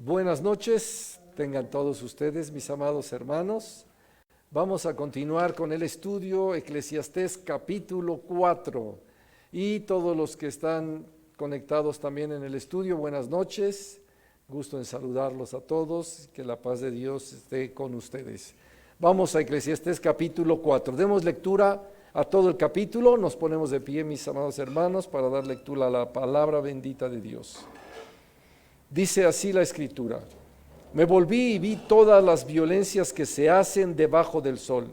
Buenas noches, tengan todos ustedes, mis amados hermanos. Vamos a continuar con el estudio Eclesiastés capítulo 4. Y todos los que están conectados también en el estudio, buenas noches. Gusto en saludarlos a todos, que la paz de Dios esté con ustedes. Vamos a Eclesiastés capítulo 4. Demos lectura a todo el capítulo. Nos ponemos de pie, mis amados hermanos, para dar lectura a la palabra bendita de Dios. Dice así la Escritura: me volví y vi todas las violencias que se hacen debajo del sol.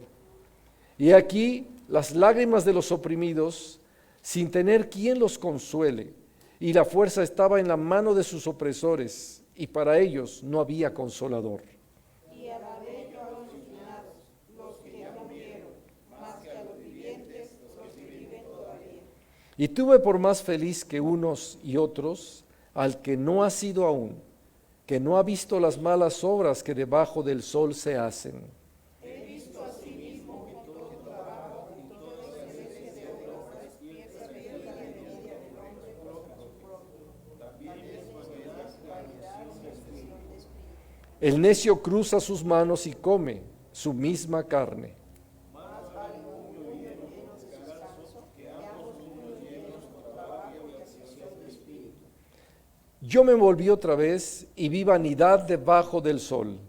Y aquí las lágrimas de los oprimidos, sin tener quien los consuele, y la fuerza estaba en la mano de sus opresores, y para ellos no había consolador. Y alabé yo a los finados, los que ya murieron, más que a los vivientes, los que viven todavía. Y tuve por más feliz que unos y otros al que no ha sido aún, que no ha visto las malas obras que debajo del sol se hacen. He visto a sí mismo con todo trabajo y toda excelencia de obras, pieza abierta de envidia del hombre contra su propio. También es vanidad y expresión de espíritu. El necio cruza sus manos y come su misma carne. Más vale un puño lleno de descanso que ambos puños llenos con trabajo y expresión de espíritu. Yo me volví otra vez y vi vanidad debajo del sol.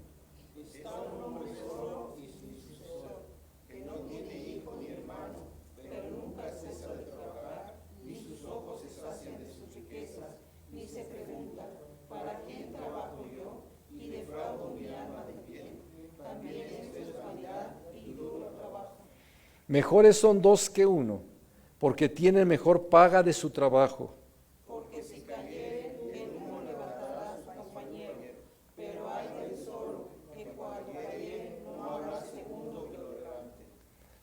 Está un hombre solo y sin sucesor, que no tiene hijo ni hermano, pero nunca cesa de trabajar, ni sus ojos se sacian de sus riquezas, ni se pregunta, ¿para quién trabajo yo? Y defraudo mi alma de quién. También esto es vanidad y duro trabajo. Mejores son dos que uno, porque tienen mejor paga de su trabajo. Porque si cayeren, el uno levantará a su compañero, pero hay del solo, que cuando cayeren no habrá segundo que lo levante.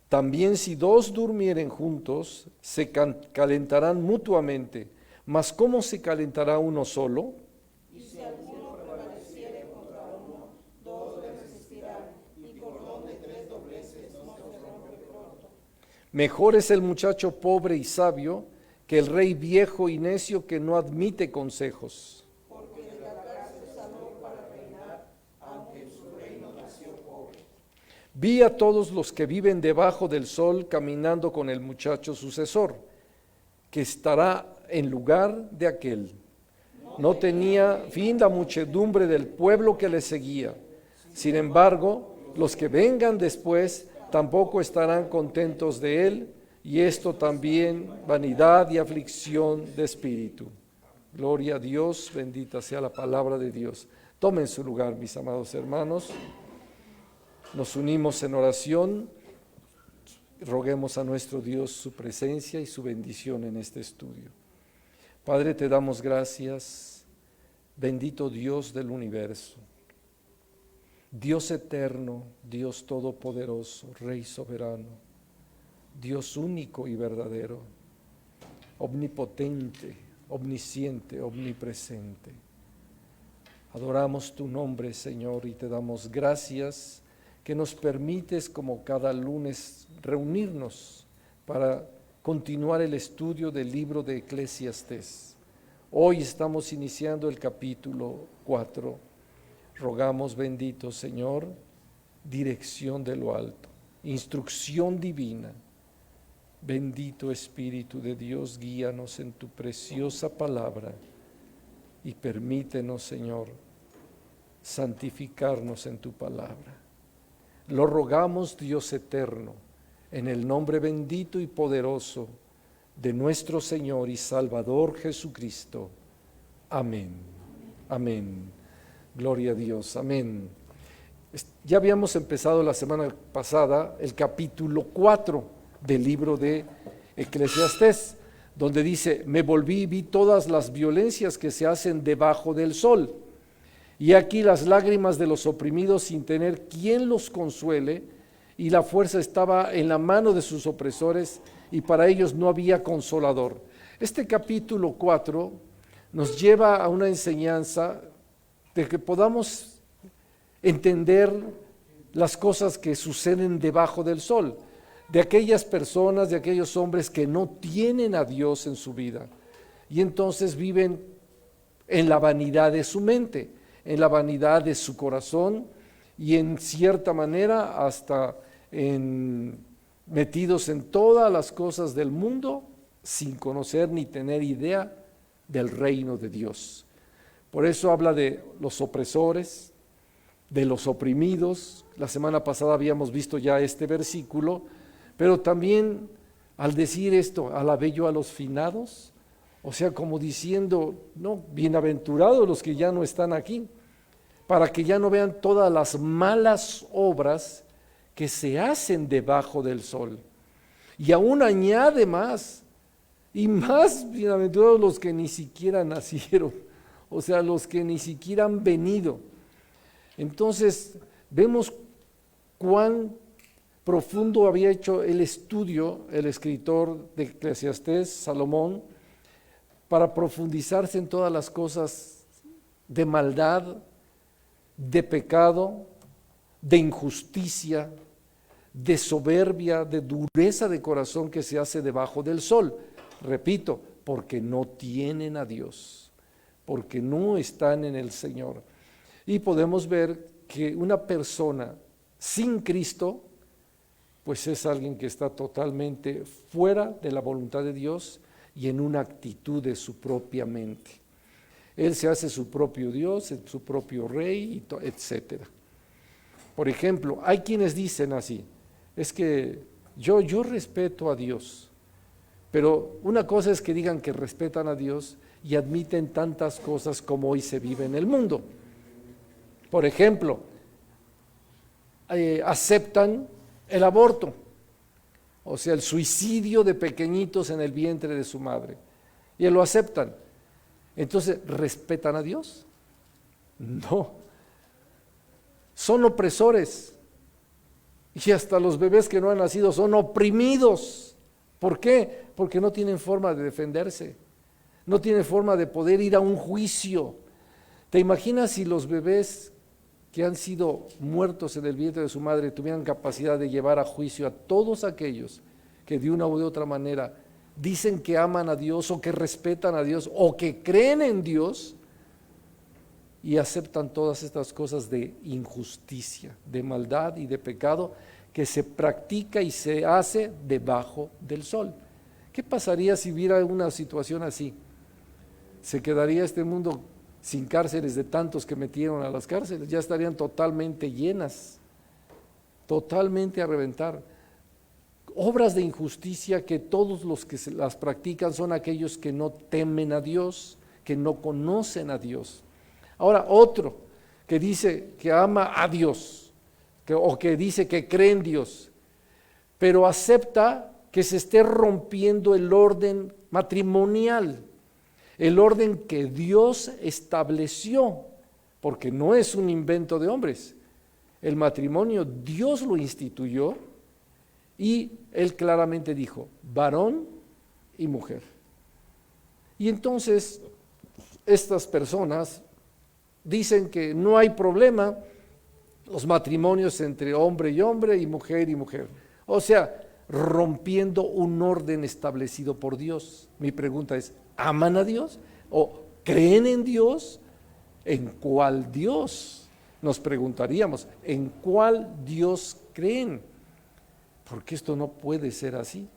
También si dos durmieren juntos, se calentarán mutuamente. Mas ¿cómo se calentará uno solo? Y si alguno prevaleciere contra uno, dos le resistirán, y cordón de tres dobleces no se rompe pronto. Mejor es el muchacho pobre y sabio que el rey viejo y necio que no admite consejos. Porque de la cárcel salió para reinar, aunque en su reino nació pobre. Vi a todos los que viven debajo del sol caminando con el muchacho sucesor, que estará en lugar de aquel. No tenía fin la muchedumbre del pueblo que le seguía. Sin embargo, los que vengan después tampoco estarán contentos de él, y esto también vanidad y aflicción de espíritu. Gloria a Dios, bendita sea la palabra de Dios. Tomen su lugar, mis amados hermanos. Nos unimos en oración. Roguemos a nuestro Dios su presencia y su bendición en este estudio. Padre, te damos gracias, bendito Dios del universo, Dios eterno, Dios todopoderoso, Rey soberano, Dios único y verdadero, omnipotente, omnisciente, omnipresente. Adoramos tu nombre, Señor, y te damos gracias que nos permites, como cada lunes, reunirnos para continuar el estudio del libro de Eclesiastés. Hoy estamos iniciando el capítulo 4. Rogamos, bendito Señor, dirección de lo alto, instrucción divina. Bendito Espíritu de Dios, guíanos en tu preciosa palabra y permítenos, Señor, santificarnos en tu palabra. Lo rogamos, Dios eterno, en el nombre bendito y poderoso de nuestro Señor y Salvador Jesucristo. Amén. Amén. Gloria a Dios. Amén. Ya habíamos empezado la semana pasada el capítulo 4 del libro de Eclesiastés, donde dice: me volví y vi todas las violencias que se hacen debajo del sol. Y aquí las lágrimas de los oprimidos sin tener quien los consuele, y la fuerza estaba en la mano de sus opresores, y para ellos no había consolador. Este capítulo 4 nos lleva a una enseñanza de que podamos entender las cosas que suceden debajo del sol, de aquellas personas, de aquellos hombres que no tienen a Dios en su vida y entonces viven en la vanidad de su mente, en la vanidad de su corazón y en cierta manera hasta metidos en todas las cosas del mundo sin conocer ni tener idea del reino de Dios. Por eso habla de los opresores, de los oprimidos. La semana pasada habíamos visto ya este versículo, pero también al decir esto, alabé yo a los finados, o sea, como diciendo, no, bienaventurados los que ya no están aquí, para que ya no vean todas las malas obras que se hacen debajo del sol. Y aún añade más, y más bienaventurados los que ni siquiera nacieron, o sea, los que ni siquiera han venido. Entonces, vemos cuán profundo había hecho el estudio el escritor de Eclesiastés, Salomón, para profundizarse en todas las cosas de maldad, de pecado, de injusticia, de soberbia, de dureza de corazón que se hace debajo del sol. Repito, porque no tienen a Dios, porque no están en el Señor. Y podemos ver que una persona sin Cristo, pues es alguien que está totalmente fuera de la voluntad de Dios y en una actitud de su propia mente. Él se hace su propio Dios, su propio rey, etc. Por ejemplo, hay quienes dicen así, es que yo respeto a Dios, pero una cosa es que digan que respetan a Dios y admiten tantas cosas como hoy se vive en el mundo. Por ejemplo, aceptan el aborto, o sea, el suicidio de pequeñitos en el vientre de su madre, y lo aceptan. Entonces, ¿respetan a Dios? No. Son opresores, y hasta los bebés que no han nacido son oprimidos. ¿Por qué? Porque no tienen forma de defenderse, no tienen forma de poder ir a un juicio. ¿Te imaginas si los bebés que han sido muertos en el vientre de su madre tuvieran capacidad de llevar a juicio a todos aquellos que de una u otra manera dicen que aman a Dios o que respetan a Dios o que creen en Dios y aceptan todas estas cosas de injusticia, de maldad y de pecado que se practica y se hace debajo del sol? ¿Qué pasaría si hubiera una situación así? ¿Se quedaría este mundo sin cárceles de tantos que metieron a las cárceles? Ya estarían totalmente llenas, totalmente a reventar. Obras de injusticia que todos los que las practican son aquellos que no temen a Dios, que no conocen a Dios. Ahora, otro que dice que ama a Dios, o que dice que cree en Dios, pero acepta que se esté rompiendo el orden matrimonial, el orden que Dios estableció, porque no es un invento de hombres. El matrimonio Dios lo instituyó y Él claramente dijo, varón y mujer. Y entonces estas personas dicen que no hay problema los matrimonios entre hombre y hombre y mujer. O sea, rompiendo un orden establecido por Dios. Mi pregunta es, ¿aman a Dios? ¿O creen en Dios? ¿En cuál Dios? Nos preguntaríamos, ¿en cuál Dios creen? Porque esto no puede ser así.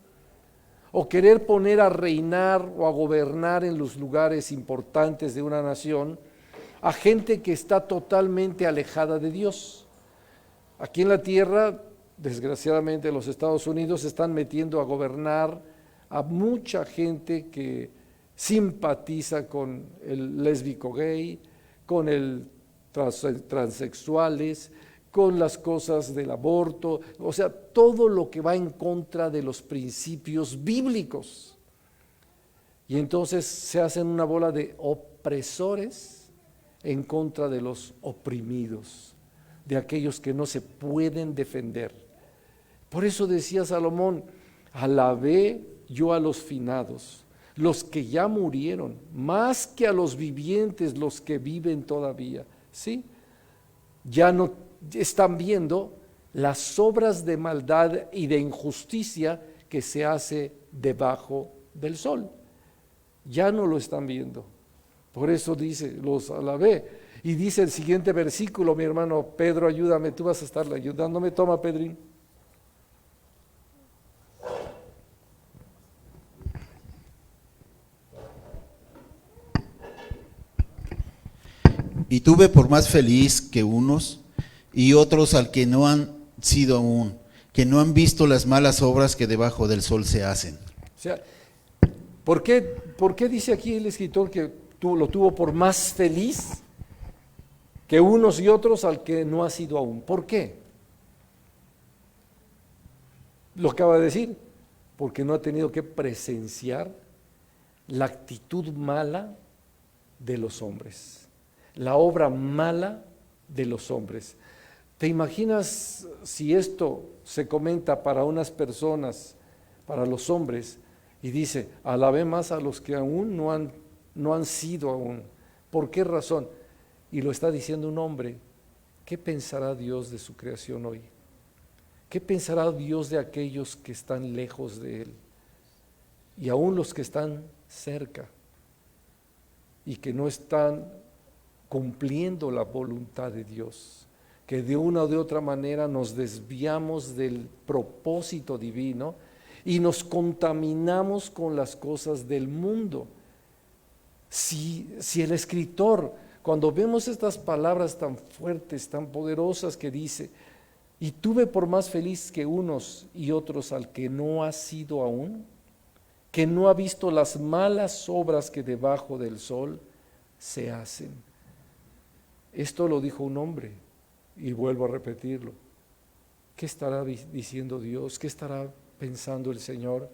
O querer poner a reinar o a gobernar en los lugares importantes de una nación a gente que está totalmente alejada de Dios. Aquí en la tierra, desgraciadamente, los Estados Unidos se están metiendo a gobernar a mucha gente que simpatiza con el lésbico gay, con el transexuales, con las cosas del aborto, o sea, todo lo que va en contra de los principios bíblicos. Y entonces se hacen una bola de opresores en contra de los oprimidos, de aquellos que no se pueden defender. Por eso decía Salomón, alabé yo a los finados, los que ya murieron, más que a los vivientes, los que viven todavía. ¿Sí? Ya no están viendo las obras de maldad y de injusticia que se hace debajo del sol. Ya no lo están viendo. Por eso dice, los alabé. Y dice el siguiente versículo, mi hermano Pedro, ayúdame, tú vas a estar ayudándome. Toma, Pedrín. Y tuve por más feliz que unos y otros al que no han sido aún, que no han visto las malas obras que debajo del sol se hacen. O sea, ¿por qué dice aquí el escritor que lo tuvo por más feliz que unos y otros al que no ha sido aún? ¿Por qué? Lo acaba de decir, porque no ha tenido que presenciar la actitud mala de los hombres, la obra mala de los hombres. ¿Te imaginas si esto se comenta para unas personas, para los hombres, y dice, alabé más a los que aún no han sido aún? ¿Por qué razón? Y lo está diciendo un hombre. ¿Qué pensará Dios de su creación hoy? ¿Qué pensará Dios de aquellos que están lejos de Él? Y aún los que están cerca y que no están cumpliendo la voluntad de Dios, que de una o de otra manera nos desviamos del propósito divino y nos contaminamos con las cosas del mundo. Si el escritor, cuando vemos estas palabras tan fuertes, tan poderosas que dice, y tuve por más feliz que unos y otros al que no ha sido aún, que no ha visto las malas obras que debajo del sol se hacen. Esto lo dijo un hombre, y vuelvo a repetirlo. ¿Qué estará diciendo Dios? ¿Qué estará pensando el Señor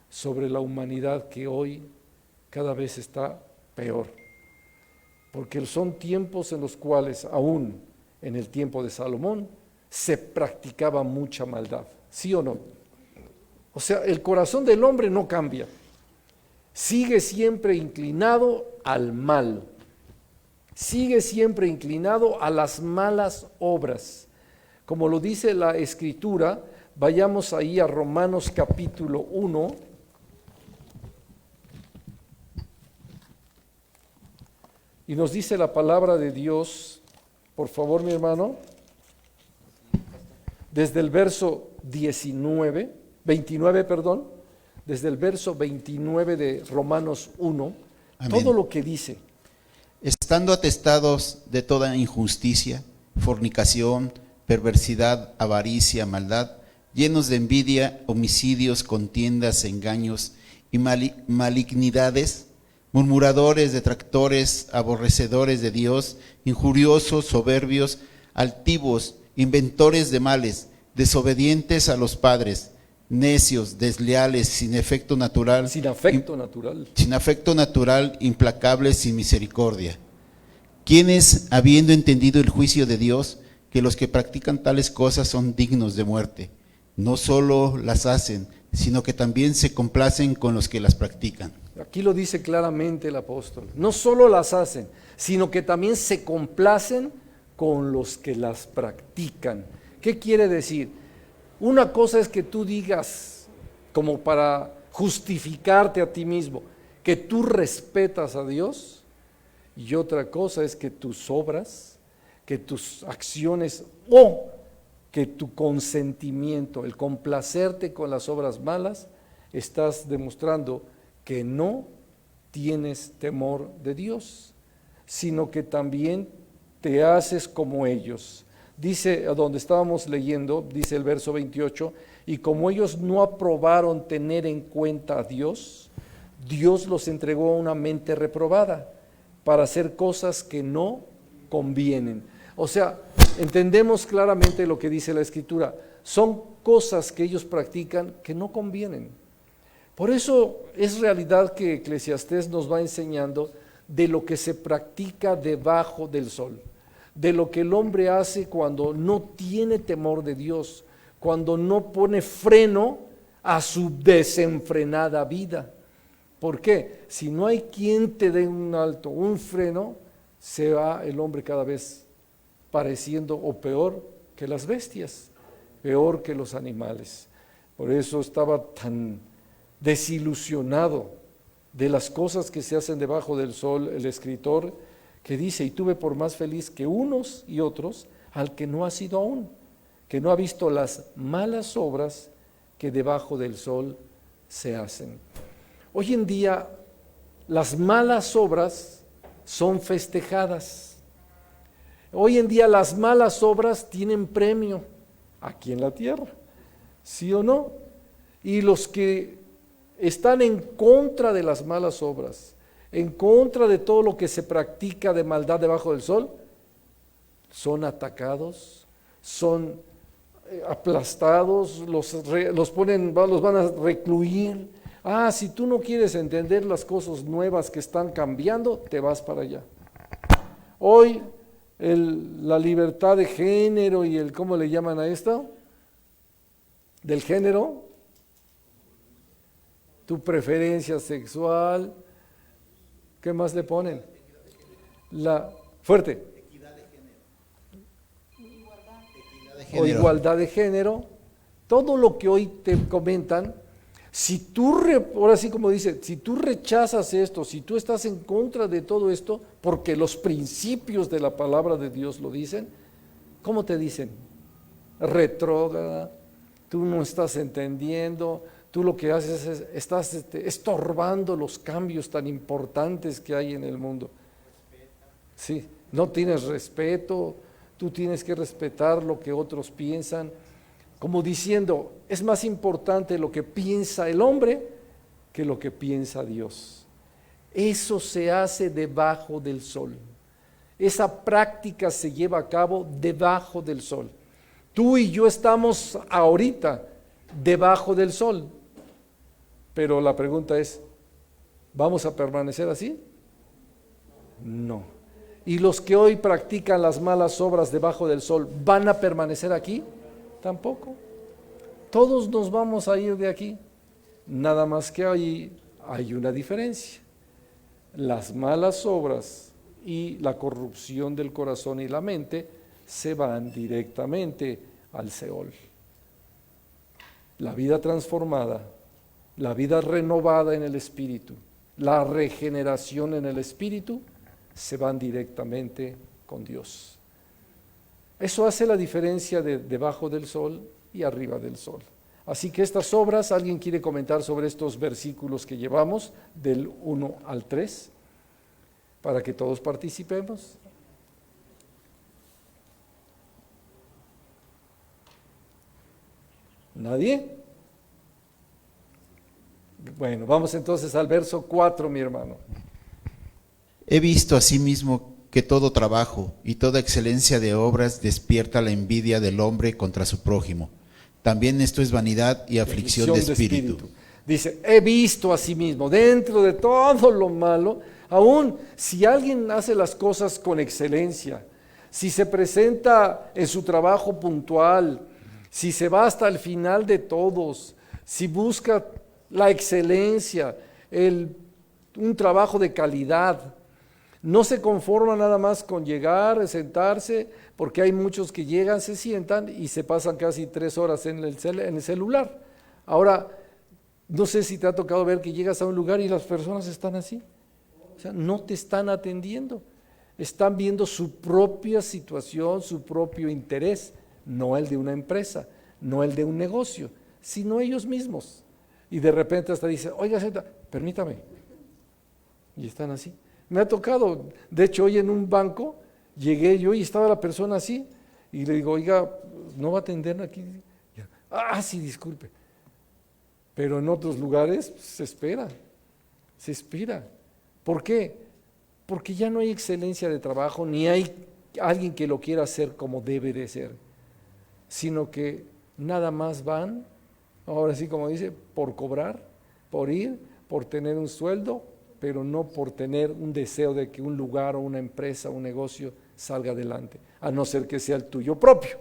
sobre la humanidad que hoy cada vez está peor? Porque son tiempos en los cuales, aún en el tiempo de Salomón, se practicaba mucha maldad, ¿sí o no? O sea, el corazón del hombre no cambia, sigue siempre inclinado al mal, sigue siempre inclinado a las malas obras. Como lo dice la Escritura, vayamos ahí a Romanos capítulo 1. Y nos dice la palabra de Dios, por favor, mi hermano, desde el verso 29, desde el verso 29 de Romanos 1, Amén. Todo lo que dice. Estando atestados de toda injusticia, fornicación, perversidad, avaricia, maldad, llenos de envidia, homicidios, contiendas, engaños y malignidades, murmuradores, detractores, aborrecedores de Dios, injuriosos, soberbios, altivos, inventores de males, desobedientes a los padres, necios, desleales, sin afecto natural, implacables, sin misericordia. Quienes, habiendo entendido el juicio de Dios, que los que practican tales cosas son dignos de muerte, no solo las hacen, sino que también se complacen con los que las practican. Aquí lo dice claramente el apóstol. No solo las hacen, sino que también se complacen con los que las practican. ¿Qué quiere decir? Una cosa es que tú digas, como para justificarte a ti mismo, que tú respetas a Dios, y otra cosa es que tus obras, que tus acciones o que tu consentimiento, el complacerte con las obras malas, estás demostrando que no tienes temor de Dios, sino que también te haces como ellos. Dice, donde estábamos leyendo, dice el verso 28, y como ellos no aprobaron tener en cuenta a Dios, Dios los entregó a una mente reprobada para hacer cosas que no convienen. O sea, entendemos claramente lo que dice la Escritura. Son cosas que ellos practican que no convienen. Por eso es realidad que Eclesiastés nos va enseñando de lo que se practica debajo del sol, de lo que el hombre hace cuando no tiene temor de Dios, cuando no pone freno a su desenfrenada vida. ¿Por qué? Si no hay quien te dé un alto, un freno, se va el hombre cada vez pareciendo o peor que las bestias, peor que los animales. Por eso estaba tan desilusionado de las cosas que se hacen debajo del sol, el escritor que dice, y tuve por más feliz que unos y otros al que no ha sido aún, que no ha visto las malas obras que debajo del sol se hacen. Hoy en día las malas obras son festejadas. Hoy en día las malas obras tienen premio aquí en la tierra, ¿sí o no? Y los que están en contra de las malas obras, en contra de todo lo que se practica de maldad debajo del sol, son atacados, son aplastados, los van a recluir. Si tú no quieres entender las cosas nuevas que están cambiando, te vas para allá. Hoy la libertad de género y ¿cómo le llaman a esto? Del género, tu preferencia sexual, ¿qué más le ponen? Fuerte. O igualdad de género, todo lo que hoy te comentan, si tú, ahora sí como dice, si tú rechazas esto, si tú estás en contra de todo esto, porque los principios de la palabra de Dios lo dicen, ¿cómo te dicen? Retrógrada, tú no estás entendiendo, tú lo que haces es, estás estorbando los cambios tan importantes que hay en el mundo. Sí, no tienes respeto, tú tienes que respetar lo que otros piensan, como diciendo, es más importante lo que piensa el hombre que lo que piensa Dios. Eso se hace debajo del sol. Esa práctica se lleva a cabo debajo del sol. Tú y yo estamos ahorita debajo del sol, pero la pregunta es, ¿vamos a permanecer así? No. ¿Y los que hoy practican las malas obras debajo del sol van a permanecer aquí? Tampoco. Todos nos vamos a ir de aquí. Nada más que hay una diferencia. Las malas obras y la corrupción del corazón y la mente se van directamente al Seol. La vida transformada, la vida renovada en el Espíritu, la regeneración en el Espíritu, se van directamente con Dios. Eso hace la diferencia de debajo del sol y arriba del sol. Así que estas obras, ¿alguien quiere comentar sobre estos versículos que llevamos del 1 al 3? Para que todos participemos. ¿Nadie? Bueno, vamos entonces al verso 4, mi hermano. He visto asimismo que todo trabajo y toda excelencia de obras despierta la envidia del hombre contra su prójimo. También esto es vanidad y aflicción de espíritu. Dice, he visto asimismo, dentro de todo lo malo, aún si alguien hace las cosas con excelencia, si se presenta en su trabajo puntual, si se va hasta el final de todos, si busca la excelencia, un trabajo de calidad, no se conforma nada más con llegar, sentarse, porque hay muchos que llegan, se sientan y se pasan casi 3 horas en el celular. Ahora, no sé si te ha tocado ver que llegas a un lugar y las personas están así. O sea, no te están atendiendo. Están viendo su propia situación, su propio interés, no el de una empresa, no el de un negocio, sino ellos mismos. Y de repente hasta dice, oiga, permítame. Y están así. Me ha tocado, de hecho hoy en un banco, llegué yo y estaba la persona así, y le digo, oiga, ¿no va a atender aquí? Sí, disculpe. Pero en otros lugares se espera. ¿Por qué? Porque ya no hay excelencia de trabajo, ni hay alguien que lo quiera hacer como debe de ser, sino que nada más van, ahora sí como dice, por cobrar, por ir, por tener un sueldo, pero no por tener un deseo de que un lugar o una empresa o un negocio salga adelante, a no ser que sea el tuyo propio.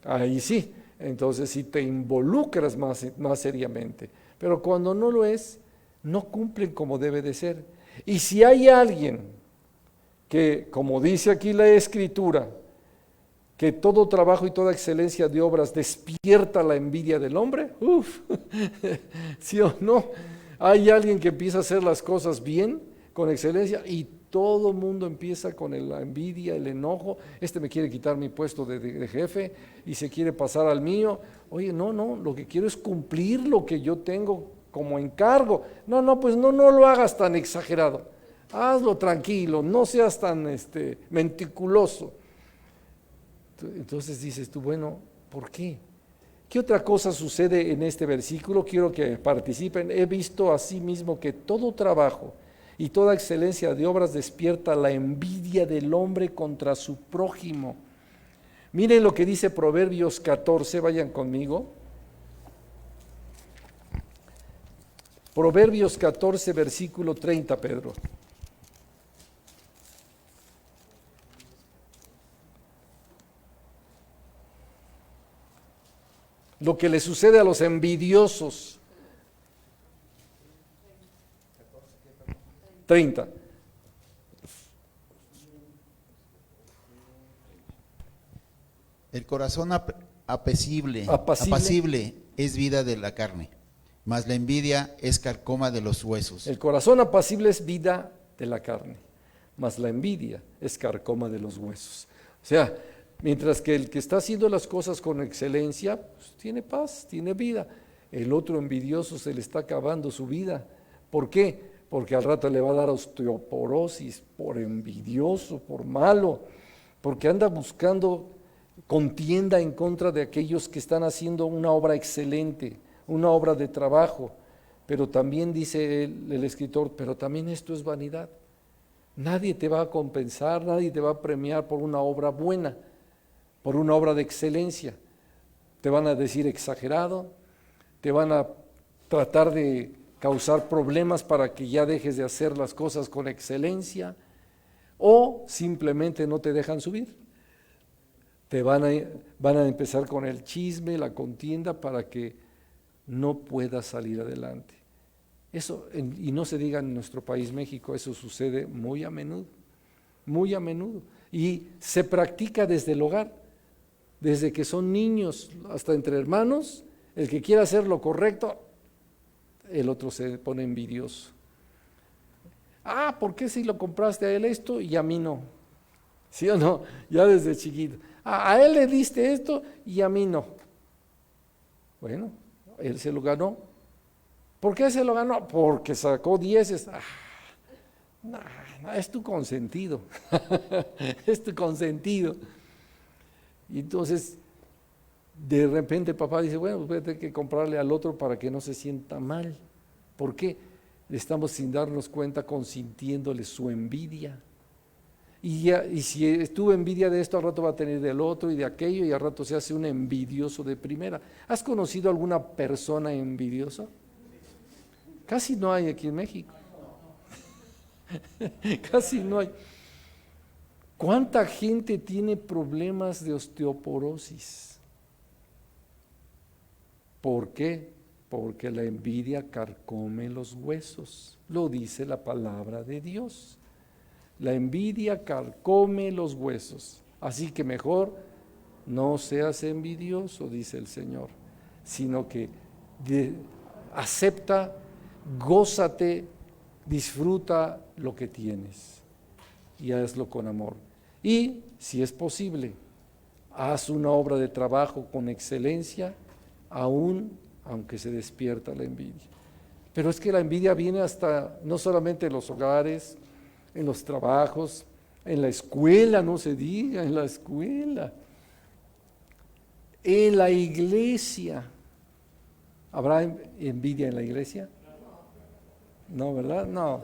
Ahí sí, entonces si te involucras más seriamente, pero cuando no lo es, no cumplen como debe de ser. Y si hay alguien que, como dice aquí la Escritura, que todo trabajo y toda excelencia de obras despierta la envidia del hombre, ¿sí o no? Hay alguien que empieza a hacer las cosas bien, con excelencia, y todo el mundo empieza con la envidia, el enojo. Este me quiere quitar mi puesto de jefe y se quiere pasar al mío. Oye, no, lo que quiero es cumplir lo que yo tengo como encargo. No, pues no lo hagas tan exagerado. Hazlo tranquilo, no seas tan meticuloso. Entonces dices tú, bueno, ¿por qué? ¿Qué otra cosa sucede en este versículo? Quiero que participen. He visto asimismo que todo trabajo y toda excelencia de obras despierta la envidia del hombre contra su prójimo. Miren lo que dice Proverbios 14, vayan conmigo. Proverbios 14, versículo 30, Pedro. Lo que le sucede a los envidiosos. 30. El corazón apacible es vida de la carne, mas la envidia es carcoma de los huesos. El corazón apacible es vida de la carne, mas la envidia es carcoma de los huesos. O sea, mientras que el que está haciendo las cosas con excelencia, pues, tiene paz, tiene vida. El otro envidioso se le está acabando su vida. ¿Por qué? Porque al rato le va a dar osteoporosis por envidioso, por malo, porque anda buscando contienda en contra de aquellos que están haciendo una obra excelente, una obra de trabajo. Pero también dice el escritor, pero también esto es vanidad. Nadie te va a compensar, nadie te va a premiar por una obra buena, por una obra de excelencia. Te van a decir exagerado, te van a tratar de causar problemas para que ya dejes de hacer las cosas con excelencia, o simplemente no te dejan subir. Te van a empezar con el chisme, la contienda, para que no puedas salir adelante. Eso, y no se diga en nuestro país México, eso sucede muy a menudo, y se practica desde el hogar, desde que son niños hasta entre hermanos. El que quiera hacer lo correcto, el otro se pone envidioso. ¿Por qué si lo compraste a él esto y a mí no? ¿Sí o no? Ya desde chiquito. A él le diste esto y a mí no. Bueno, él se lo ganó. ¿Por qué se lo ganó? Porque sacó 10. No, es tu consentido. Es tu consentido. Y entonces, de repente papá dice, bueno, pues voy a tener que comprarle al otro para que no se sienta mal. ¿Por qué? Le estamos, sin darnos cuenta, consintiéndole su envidia. Y si estuvo envidia de esto, al rato va a tener del otro y de aquello, y al rato se hace un envidioso de primera. ¿Has conocido alguna persona envidiosa? Casi no hay aquí en México. Casi no hay. ¿Cuánta gente tiene problemas de osteoporosis? ¿Por qué? Porque la envidia carcome los huesos. Lo dice la palabra de Dios. La envidia carcome los huesos. Así que mejor no seas envidioso, dice el Señor, sino que acepta, gózate, disfruta lo que tienes y hazlo con amor. Y si es posible, haz una obra de trabajo con excelencia, aunque se despierta la envidia. Pero es que la envidia viene hasta, no solamente en los hogares, en los trabajos, en la escuela, no se diga, en la escuela, en la iglesia. ¿Habrá envidia en la iglesia? No, ¿verdad? No.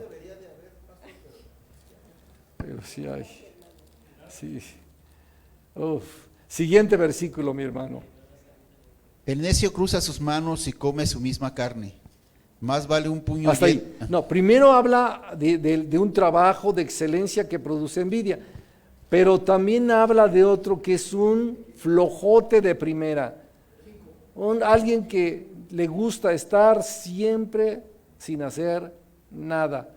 Pero sí hay. Sí. Siguiente versículo, mi hermano. El necio cruza sus manos y come su misma carne. Más vale un puño. Hasta ahí. No, primero habla de un trabajo de excelencia que produce envidia, pero también habla de otro que es un flojote de primera. Alguien que le gusta estar siempre sin hacer nada.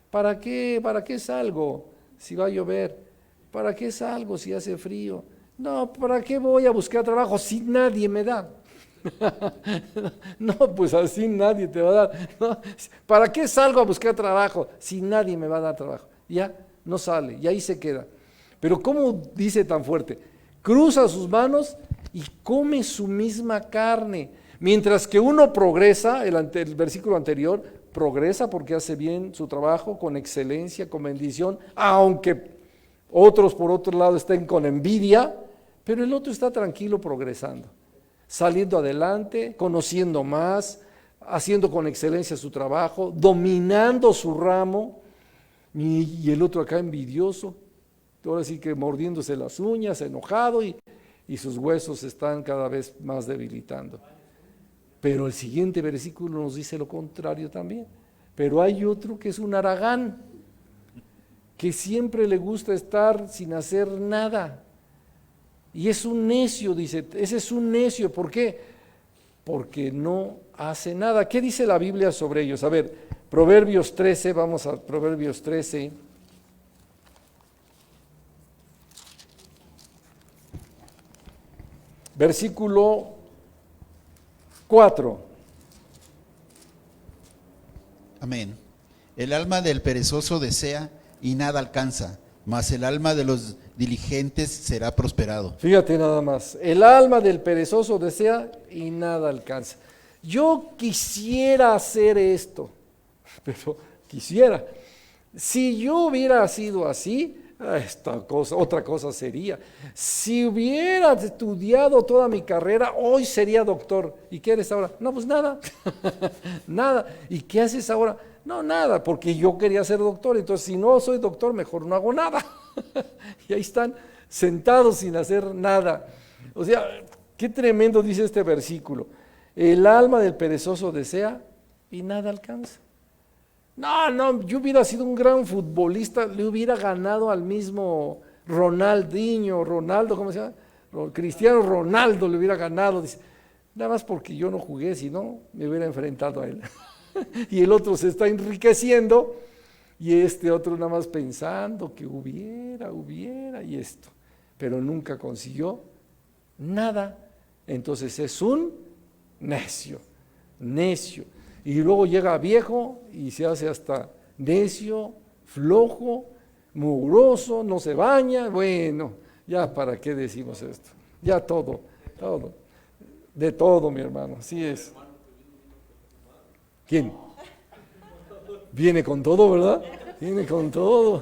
¿Para qué salgo si va a llover? ¿Para qué salgo si hace frío? No, ¿para qué voy a buscar trabajo si nadie me da? No, pues así nadie te va a dar. ¿No? ¿Para qué salgo a buscar trabajo si nadie me va a dar trabajo? Ya, no sale, y ahí se queda. Pero ¿cómo dice tan fuerte? Cruza sus manos y come su misma carne. Mientras que uno progresa, el versículo anterior, progresa porque hace bien su trabajo, con excelencia, con bendición, aunque otros por otro lado estén con envidia, pero el otro está tranquilo progresando, saliendo adelante, conociendo más, haciendo con excelencia su trabajo, dominando su ramo, y el otro acá envidioso, ahora sí que mordiéndose las uñas, enojado, y sus huesos están cada vez más debilitando. Pero el siguiente versículo nos dice lo contrario también. Pero hay otro que es un haragán, que siempre le gusta estar sin hacer nada. Y es un necio, dice, ese es un necio. ¿Por qué? Porque no hace nada. ¿Qué dice la Biblia sobre ellos? A ver, Proverbios 13, vamos a Proverbios 13. Versículo 4. Amén. El alma del perezoso desea y nada alcanza, mas el alma de los diligentes será prosperado. Fíjate nada más, el alma del perezoso desea y nada alcanza. Yo quisiera hacer esto, pero quisiera. Si yo hubiera sido así, otra cosa sería. Si hubiera estudiado toda mi carrera, hoy sería doctor. ¿Y qué eres ahora? No, pues nada, nada. ¿Y qué haces ahora? No, nada, porque yo quería ser doctor. Entonces, si no soy doctor, mejor no hago nada. Y ahí están sentados sin hacer nada. O sea, qué tremendo dice este versículo. El alma del perezoso desea y nada alcanza. No, yo hubiera sido un gran futbolista, le hubiera ganado al mismo Ronaldo, ¿cómo se llama? Cristiano Ronaldo le hubiera ganado. Dice, nada más porque yo no jugué, si no, me hubiera enfrentado a él. Y el otro se está enriqueciendo y este otro nada más pensando que hubiera y esto. Pero nunca consiguió nada. Entonces es un necio. Y luego llega viejo y se hace hasta necio, flojo, mugroso, no se baña. Bueno, ya para qué decimos esto. Ya todo. De todo, mi hermano, así es. ¿Quién? Viene con todo, ¿verdad? Viene con todo.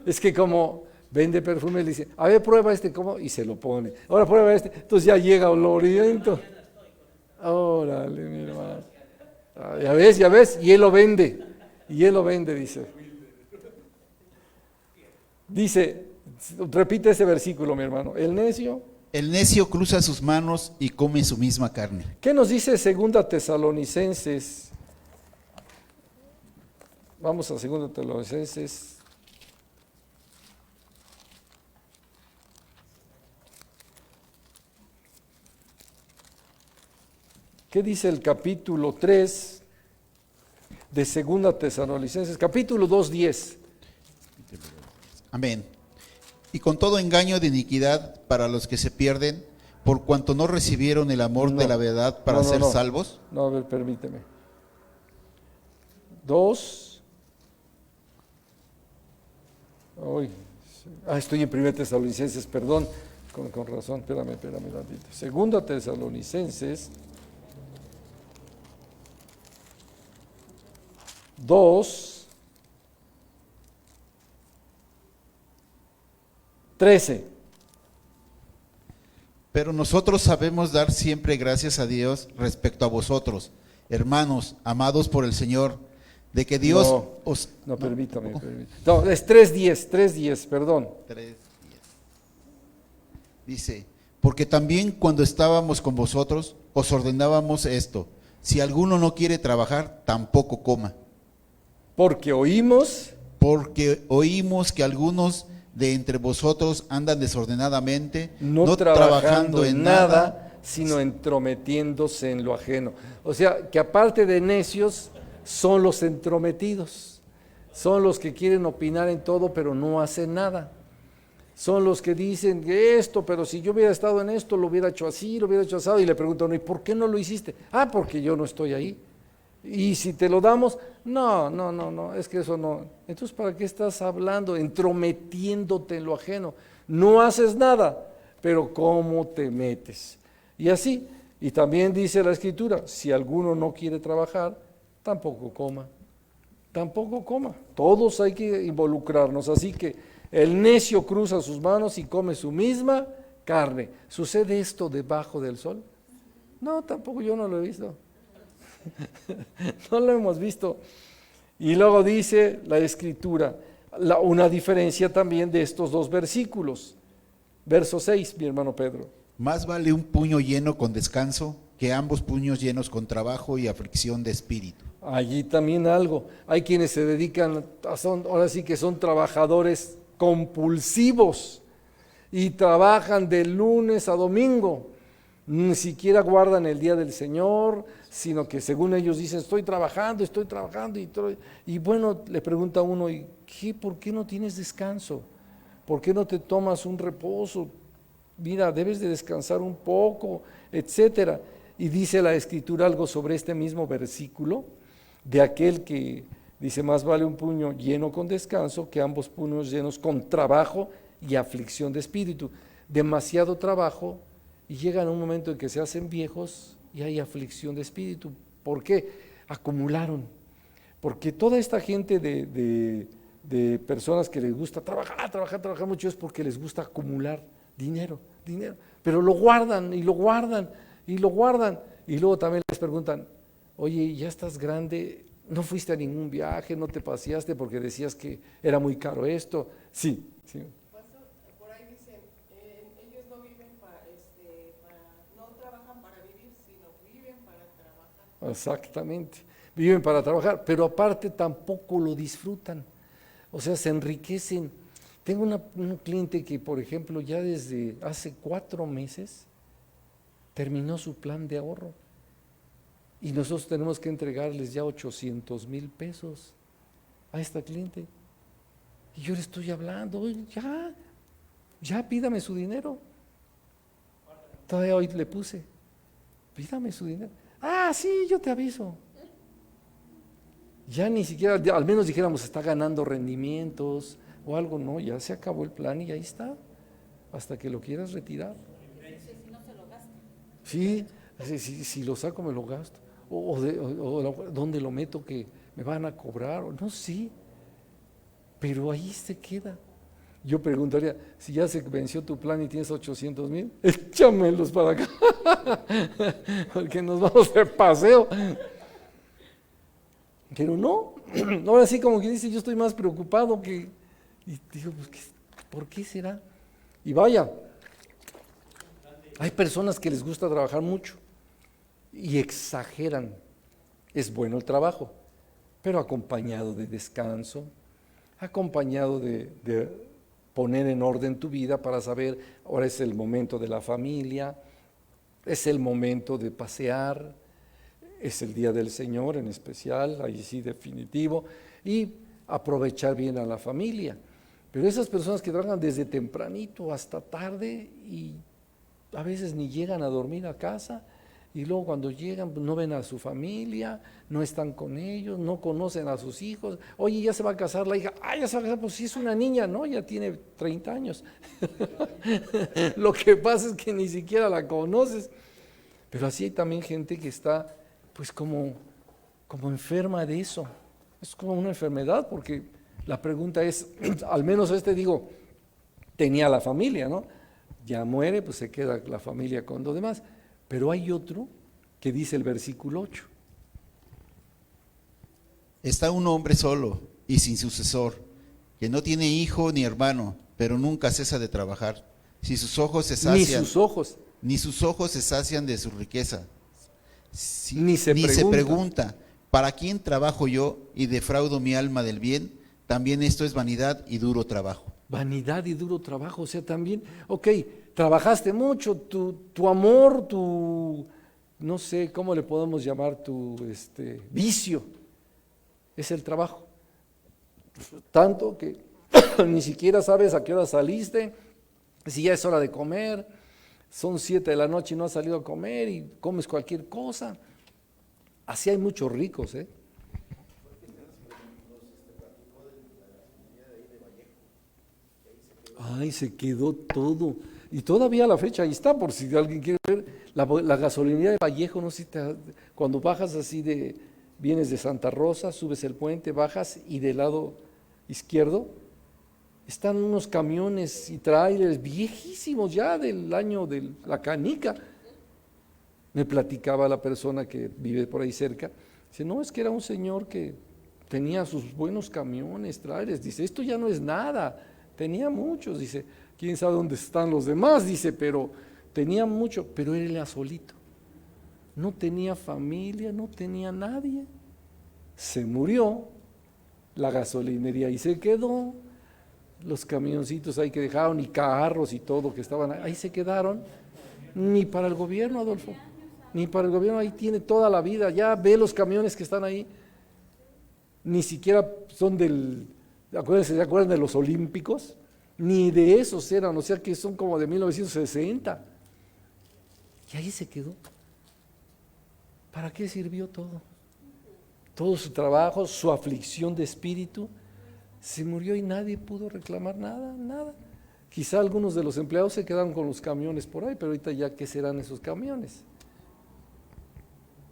Es que como vende perfume, le dice, a ver, prueba este, ¿cómo? Y se lo pone. Ahora prueba este. Entonces ya llega oloriento. Órale, mi hermano. Ya ves, y él lo vende, dice. Dice, repite ese versículo, mi hermano. El necio cruza sus manos y come su misma carne. ¿Qué nos dice 2 Tesalonicenses? Vamos a 2 Tesalonicenses. ¿Qué dice el capítulo 3 de 2 Tesalonicenses? Capítulo 2:10. Amén. Y con todo engaño de iniquidad para los que se pierden, por cuanto no recibieron el amor de la verdad para ser salvos. No, a ver, permíteme. 2. Estoy en 1 Tesalonicenses, perdón. Con razón, espérame tantito. 2 Tesalonicenses 2:13. Pero nosotros sabemos dar siempre gracias a Dios respecto a vosotros, hermanos, amados por el Señor, de que Dios os... No, permítame. No, es 3:10, perdón. 3:10. Dice, porque también cuando estábamos con vosotros, os ordenábamos esto, si alguno no quiere trabajar, tampoco coma. Porque oímos que algunos de entre vosotros andan desordenadamente, no trabajando en nada, sino entrometiéndose en lo ajeno. O sea, que aparte de necios, son los entrometidos, son los que quieren opinar en todo, pero no hacen nada. son los que dicen que esto, pero si yo hubiera estado en esto, lo hubiera hecho así, lo hubiera hecho así, y le preguntan, ¿y por qué no lo hiciste? Ah, porque yo no estoy ahí. Y si te lo damos, no, es que eso no. Entonces, ¿para qué estás hablando, entrometiéndote en lo ajeno? No haces nada, pero ¿cómo te metes? Y así, y también dice la Escritura, si alguno no quiere trabajar, tampoco coma. Tampoco coma. Todos hay que involucrarnos, así que el necio cruza sus manos y come su misma carne. ¿Sucede esto debajo del sol? No, tampoco, yo no lo he visto. No lo hemos visto. Y luego dice la Escritura, una diferencia también de estos dos versículos. Verso 6, mi hermano Pedro. Más vale un puño lleno con descanso que ambos puños llenos con trabajo y aflicción de espíritu. Allí también algo. Hay quienes se dedican, ahora sí que son trabajadores compulsivos y trabajan de lunes a domingo. Ni siquiera guardan el día del Señor, sino que según ellos dicen, estoy trabajando, y bueno, le pregunta a uno, ¿y qué? ¿Por qué no tienes descanso? ¿Por qué no te tomas un reposo? Mira, debes de descansar un poco, etcétera. Y dice la Escritura algo sobre este mismo versículo, de aquel que dice, más vale un puño lleno con descanso que ambos puños llenos con trabajo y aflicción de espíritu. Demasiado trabajo y llegan a un momento en que se hacen viejos y hay aflicción de espíritu. ¿Por qué? Acumularon. Porque toda esta gente de personas que les gusta trabajar mucho es porque les gusta acumular dinero, pero lo guardan y lo guardan y lo guardan, y luego también les preguntan, oye, ya estás grande, no fuiste a ningún viaje, no te paseaste porque decías que era muy caro esto. Sí. Pastor, por ahí dicen, ellos no viven no trabajan para vivir, sino viven para trabajar. Exactamente, viven para trabajar, pero aparte tampoco lo disfrutan, o sea, se enriquecen. Tengo un cliente que, por ejemplo, ya desde hace 4 meses terminó su plan de ahorro y nosotros tenemos que entregarles ya 800,000 pesos a esta cliente. Y yo le estoy hablando, oye, ya pídame su dinero. Todavía hoy le puse, pídame su dinero. Ah, sí, yo te aviso. Ya ni siquiera, al menos dijéramos, está ganando rendimientos o algo, no, ya se acabó el plan y ahí está, hasta que lo quieras retirar. Si no se lo gasta. Sí, si lo saco me lo gasto, o dónde lo meto que me van a cobrar, o no, sí, pero ahí se queda. Yo preguntaría, si ya se venció tu plan y tienes 800,000, échamelos para acá, porque nos vamos de paseo. Pero no, ahora sí como que dice, yo estoy más preocupado que, y digo, pues, ¿por qué será? Y vaya, hay personas que les gusta trabajar mucho y exageran. Es bueno el trabajo, pero acompañado de descanso, acompañado de poner en orden tu vida para saber, ahora es el momento de la familia, es el momento de pasear, es el día del Señor en especial, ahí sí definitivo, y aprovechar bien a la familia. Pero esas personas que trabajan desde tempranito hasta tarde y a veces ni llegan a dormir a casa, y luego cuando llegan no ven a su familia, no están con ellos, no conocen a sus hijos. Oye, ya se va a casar la hija. Ya se va a casar, pues si es una niña, ¿no? Ya tiene 30 años. Lo que pasa es que ni siquiera la conoces. Pero así hay también gente que está pues como enferma de eso. Es como una enfermedad, porque la pregunta es, al menos digo, tenía la familia, ¿no? Ya muere, pues se queda la familia con lo demás. Pero hay otro que dice el versículo 8. Está un hombre solo y sin sucesor, que no tiene hijo ni hermano, pero nunca cesa de trabajar. Si sus ojos se sacian, ni sus ojos se sacian de su riqueza. Ni se pregunta, ¿para quién trabajo yo y defraudo mi alma del bien? También esto es vanidad y duro trabajo. Vanidad y duro trabajo, o sea, también, trabajaste mucho, tu amor, no sé cómo le podemos llamar, tu vicio, es el trabajo. Tanto que ni siquiera sabes a qué hora saliste, si ya es hora de comer, son 7 de la noche y no has salido a comer y comes cualquier cosa. Así hay muchos ricos, ¿eh? Ay, se quedó todo. Y todavía a la fecha ahí está, por si alguien quiere ver, la gasolinera de Vallejo, no sé si cuando bajas así vienes de Santa Rosa, subes el puente, bajas y del lado izquierdo están unos camiones y trailers viejísimos ya del año de la canica. Me platicaba la persona que vive por ahí cerca, dice, no, es que era un señor que tenía sus buenos camiones, trailers, dice, esto ya no es nada, tenía muchos, dice, quién sabe dónde están los demás, dice, pero tenía mucho, pero él era solito, no tenía familia, no tenía nadie, se murió, la gasolinería ahí se quedó, los camioncitos ahí que dejaron y carros y todo que estaban ahí se quedaron, ni para el gobierno, Adolfo, ni para el gobierno, ahí tiene toda la vida, ya ve los camiones que están ahí, ni siquiera son ¿se acuerdan de los olímpicos? Ni de esos eran, o sea que son como de 1960. Y ahí se quedó. ¿Para qué sirvió todo? Todo su trabajo, su aflicción de espíritu, se murió y nadie pudo reclamar nada, nada. Quizá algunos de los empleados se quedaron con los camiones por ahí, pero ahorita ya, ¿qué serán esos camiones?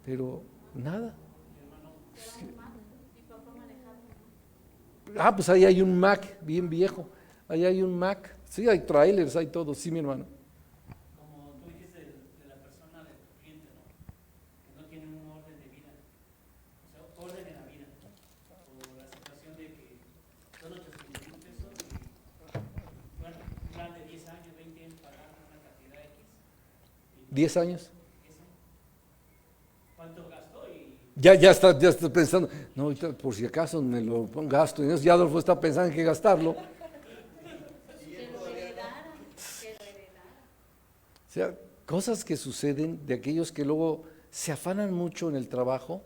Pero nada. Ah, pues ahí hay un Mac bien viejo, ahí hay un Mac, sí, hay trailers, hay todo, sí, mi hermano. Como tú dijiste de la persona, de tu cliente, ¿no? Que no tiene un orden de vida, o sea, orden en la vida, o la situación de que solo te $100,000 y, bueno, un plan de 10 años, 20 años, pagar una cantidad X. 10 años. ¿Cuánto gastó? Ya está pensando, no, ahorita por si acaso me lo gasto, y ya Adolfo está pensando en qué gastarlo. O sea, cosas que suceden de aquellos que luego se afanan mucho en el trabajo,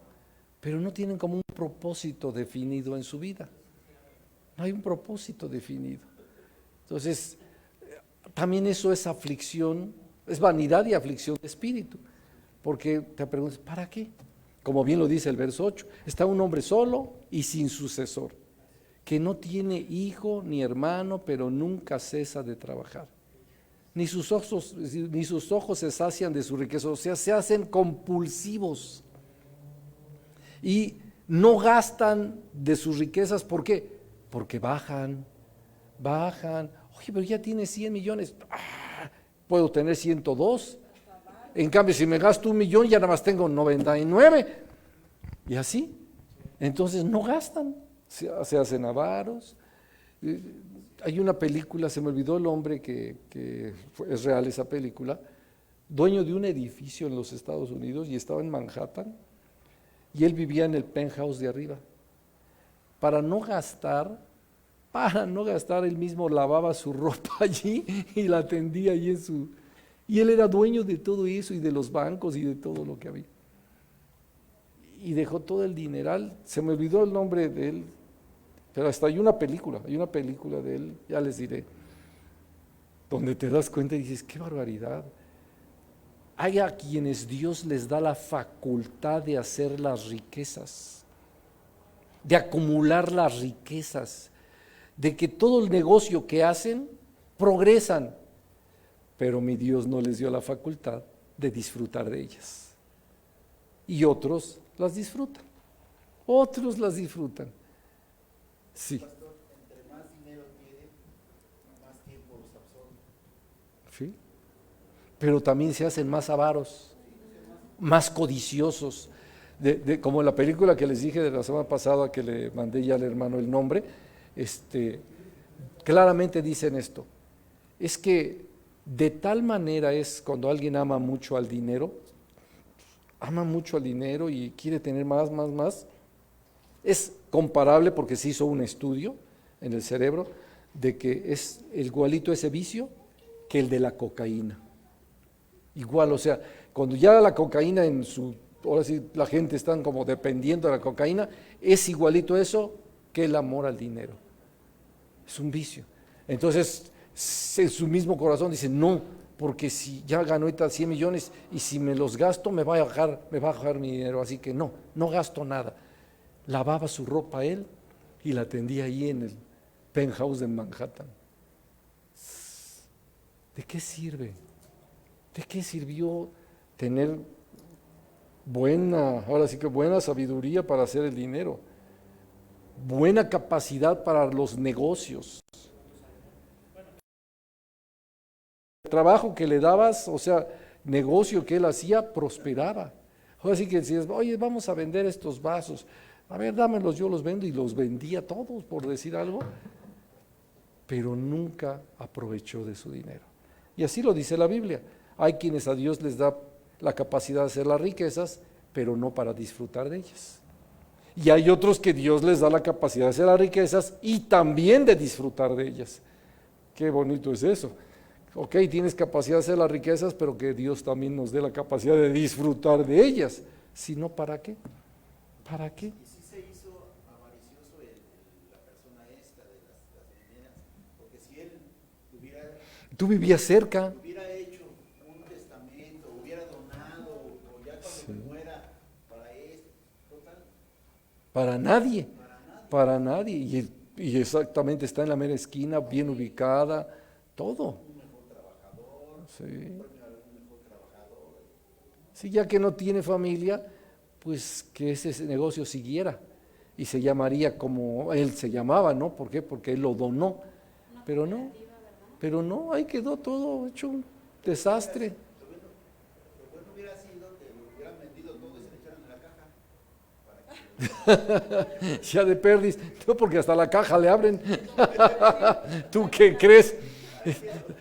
pero no tienen como un propósito definido en su vida. No hay un propósito definido. Entonces, también eso es aflicción, es vanidad y aflicción de espíritu, porque te preguntas, ¿para qué? Como bien lo dice el verso 8, está un hombre solo y sin sucesor, que no tiene hijo ni hermano, pero nunca cesa de trabajar. Ni sus ojos se sacian de su riqueza, o sea, se hacen compulsivos y no gastan de sus riquezas. ¿Por qué? Porque bajan. Oye, pero ya tiene 100 millones, puedo tener 102. En cambio, si me gasto 1,000,000, ya nada más tengo 99. Y así. Entonces no gastan, se hacen avaros. Hay una película, se me olvidó el hombre es real esa película, dueño de un edificio en los Estados Unidos y estaba en Manhattan y él vivía en el penthouse de arriba. Para no gastar, él mismo lavaba su ropa allí y la tendía allí y él era dueño de todo eso y de los bancos y de todo lo que había. Y dejó todo el dineral, se me olvidó el nombre de él, pero hasta hay una película de él, ya les diré, donde te das cuenta y dices, qué barbaridad. Hay a quienes Dios les da la facultad de hacer las riquezas, de acumular las riquezas, de que todo el negocio que hacen progresan, pero mi Dios no les dio la facultad de disfrutar de ellas. Y otros las disfrutan, Sí. Pastor, entre más dinero tiene, más tiempo los absorbe. Sí. Pero también se hacen más avaros, más codiciosos. Como en la película que les dije de la semana pasada, que le mandé ya al hermano el nombre, claramente dicen esto, es que de tal manera es cuando alguien ama mucho al dinero y quiere tener más, es comparable, porque se hizo un estudio en el cerebro, de que es igualito ese vicio que el de la cocaína. Igual, o sea, cuando ya la cocaína ahora sí la gente está como dependiendo de la cocaína, es igualito eso que el amor al dinero. es un vicio. Entonces, en su mismo corazón dice, no, porque si ya ganó ahorita 100 millones y si me los gasto me va a bajar mi dinero, así que no gasto nada. Lavaba su ropa él y la tendía ahí en el penthouse de Manhattan. ¿De qué sirve? ¿De qué sirvió tener ahora sí que buena sabiduría para hacer el dinero? Buena capacidad para los negocios. El trabajo que le dabas, o sea, negocio que él hacía, prosperaba. Ahora sí que decías, oye, vamos a vender estos vasos. A ver, dámelos, yo los vendo, y los vendía todos, por decir algo, pero nunca aprovechó de su dinero. Y así lo dice la Biblia. Hay quienes a Dios les da la capacidad de hacer las riquezas, pero no para disfrutar de ellas. Y hay otros que Dios les da la capacidad de hacer las riquezas y también de disfrutar de ellas. Qué bonito es eso. Ok, tienes capacidad de hacer las riquezas, pero que Dios también nos dé la capacidad de disfrutar de ellas. Si no, ¿para qué? ¿Para qué? Y sí se hizo avaricioso la persona esta de las mineras, porque si él Tú vivías cerca. hubiera hecho un testamento, hubiera donado, o ya cuando me muera, para esto, total, Para nadie. Para nadie. Y exactamente está en la mera esquina, bien ubicada, todo. un mejor trabajador, Sí. un mejor trabajador. Sí, ya que no tiene familia, pues que ese negocio siguiera y se llamaría como él se llamaba, ¿no? ¿Por qué? Porque él lo donó. Pero no, ahí quedó todo hecho un desastre. Lo bueno hubiera sido que lo hubieran vendido todo y se le echaran en la caja. Para que Ya de perdis, no, porque hasta la caja le abren. ¿Tú qué crees?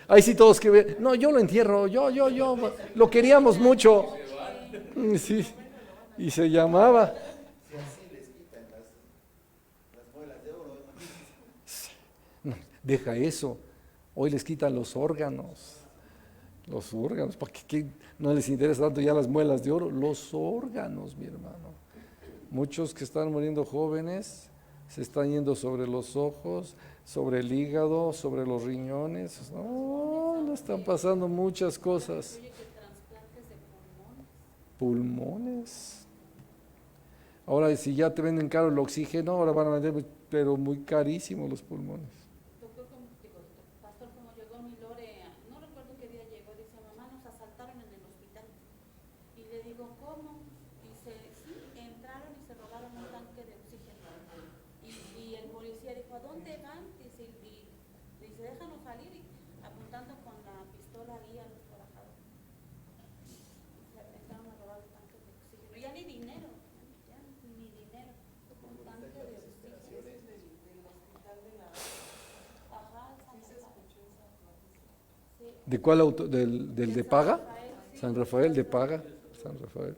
Ahí sí todos que ven, no, yo lo entierro, yo, lo queríamos mucho. Sí, y se llamaba. si así les quitan las muelas de oro, No, deja eso, hoy les quitan los órganos, ¿para qué no les interesa tanto ya las muelas de oro? Los órganos, mi hermano. Muchos que están muriendo jóvenes se están yendo sobre los ojos, sobre el hígado, sobre los riñones. No están pasando muchas cosas. Pulmones. Ahora, si ya te venden caro el oxígeno, ahora van a vender, pero muy carísimos los pulmones. Doctor, pastor, como llegó mi Lore, no recuerdo qué día llegó, dice, mamá, nos asaltaron en el hospital. Y le digo, ¿cómo? Dice, sí, entraron y se robaron un tanque de oxígeno. Y el policía dijo, ¿a dónde van? Dice, déjanos salir, y apuntando con la pistola ahí a los trabajadores. Entraron a robar un tanque de oxígeno. Ya ni dinero, un tanque de oxígeno. Ajá, ¿De cuál auto? ¿Del de Paga? San Rafael, de Paga. San Rafael.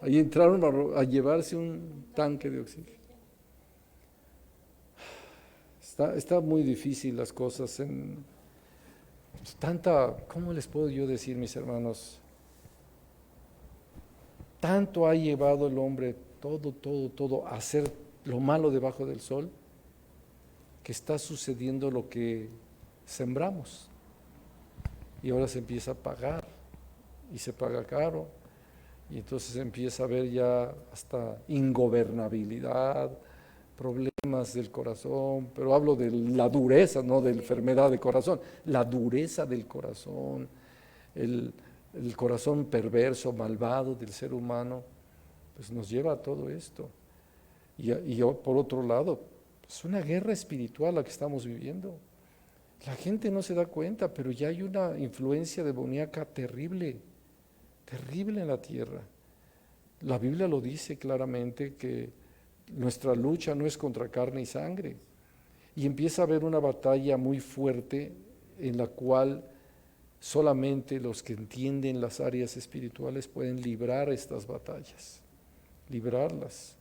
Ahí entraron a llevarse un tanque de oxígeno. Está muy difícil las cosas en ¿cómo les puedo yo decir, mis hermanos? Tanto ha llevado el hombre todo a hacer lo malo debajo del sol, que está sucediendo lo que sembramos. Y ahora se empieza a pagar, y se paga caro, y entonces empieza a haber ya hasta ingobernabilidad, problemas del corazón, pero hablo de la dureza, no de la enfermedad de corazón, la dureza del corazón, el corazón perverso, malvado del ser humano, pues nos lleva a todo esto. Y por otro lado, es una guerra espiritual la que estamos viviendo. La gente no se da cuenta, pero ya hay una influencia demoníaca terrible en la tierra. La Biblia lo dice claramente que nuestra lucha no es contra carne y sangre. Y empieza a haber una batalla muy fuerte en la cual solamente los que entienden las áreas espirituales pueden librar estas batallas, librarlas.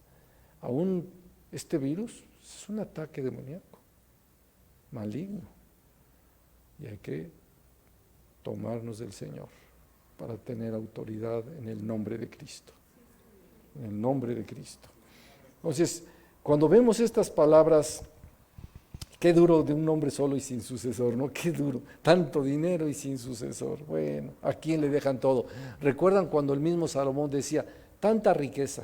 Aún este virus es un ataque demoníaco, maligno, y hay que tomarnos del Señor para tener autoridad en el nombre de Cristo, en el nombre de Cristo. Entonces, cuando vemos estas palabras Qué duro de un hombre solo y sin sucesor, ¿no? Qué duro. Tanto dinero y sin sucesor. Bueno, ¿a quién le dejan todo? ¿Recuerdan cuando el mismo Salomón decía, tanta riqueza?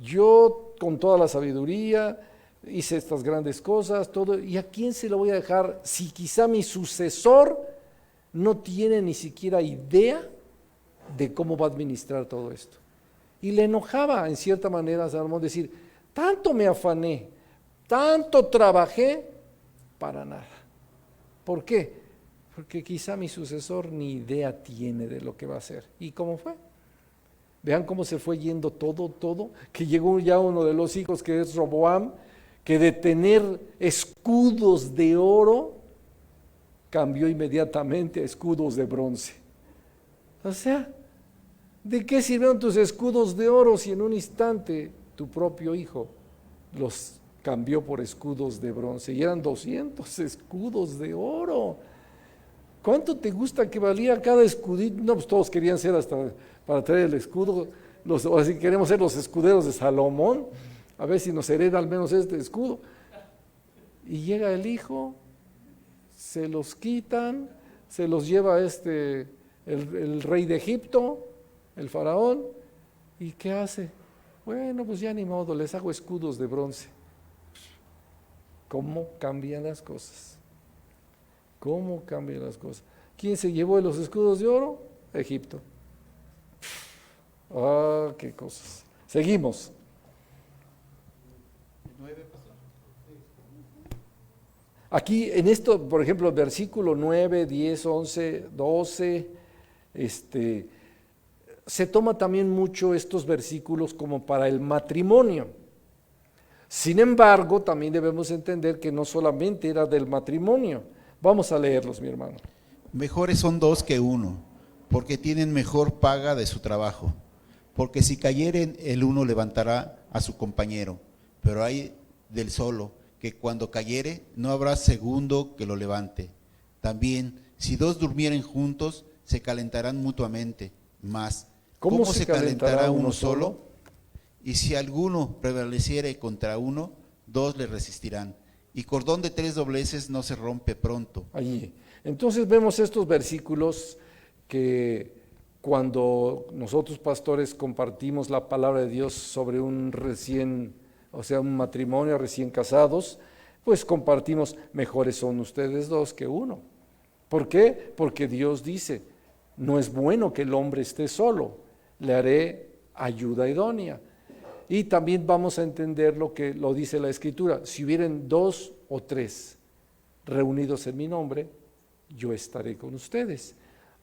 Yo con toda la sabiduría hice estas grandes cosas, todo, ¿y a quién se lo voy a dejar si quizá mi sucesor no tiene ni siquiera idea de cómo va a administrar todo esto? Y le enojaba en cierta manera a Salomón decir, tanto me afané, tanto trabajé para nada. ¿Por qué? Porque quizá mi sucesor ni idea tiene de lo que va a hacer. ¿Y cómo fue? Vean cómo se fue yendo todo, que llegó ya uno de los hijos que es Roboam, que de tener escudos de oro, cambió inmediatamente a escudos de bronce. O sea, ¿de qué sirvieron tus escudos de oro si en un instante tu propio hijo los cambió por escudos de bronce? Y eran 200 escudos de oro. ¿Cuánto te gusta que valía cada escudito? No, pues todos querían ser hasta para traer el escudo. O si queremos ser los escuderos de Salomón, a ver si nos hereda al menos este escudo. Y llega el hijo, se los quitan, se los lleva el rey de Egipto, el faraón, ¿y qué hace? Bueno, pues ya ni modo, les hago escudos de bronce. ¿Cómo cambian las cosas? ¿Cómo cambian las cosas? ¿Quién se llevó los escudos de oro? Egipto. Ah, qué cosas. Seguimos. Aquí en esto, por ejemplo, el versículo 9, 10, 11, 12, se toma también mucho estos versículos como para el matrimonio. Sin embargo, también debemos entender que no solamente era del matrimonio. Vamos a leerlos, mi hermano. Mejores son dos que uno, porque tienen mejor paga de su trabajo. Porque si cayeren, el uno levantará a su compañero, pero hay del solo, que cuando cayere, no habrá segundo que lo levante. También, si dos durmieren juntos, se calentarán mutuamente. Mas, ¿cómo se calentará uno solo? Y si alguno prevaleciere contra uno, dos le resistirán. Y cordón de 3 dobleces no se rompe pronto. Allí. Entonces vemos estos versículos que cuando nosotros pastores compartimos la palabra de Dios sobre un matrimonio recién casados, pues compartimos, mejores son ustedes dos que uno. ¿Por qué? Porque Dios dice, no es bueno que el hombre esté solo, le haré ayuda idónea. Y también vamos a entender lo que lo dice la Escritura, si hubieren 2 o 3 reunidos en mi nombre, yo estaré con ustedes.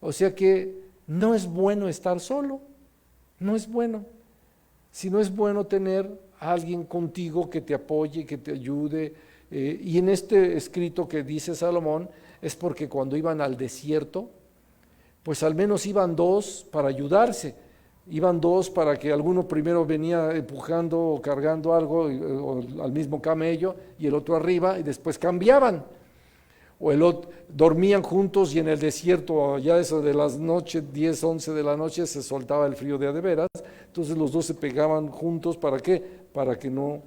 O sea que no es bueno estar solo, no es bueno. Si no es bueno tener a alguien contigo que te apoye, que te ayude. Y en este escrito que dice Salomón, es porque cuando iban al desierto, pues al menos iban 2 para ayudarse. Iban 2 para que alguno primero venía empujando o cargando algo, o al mismo camello, y el otro arriba, y después cambiaban. O el otro, dormían juntos y en el desierto, ya eso de las noches, 10, 11 de la noche, se soltaba el frío de veras. Entonces los 2 se pegaban juntos, ¿para qué? Para que no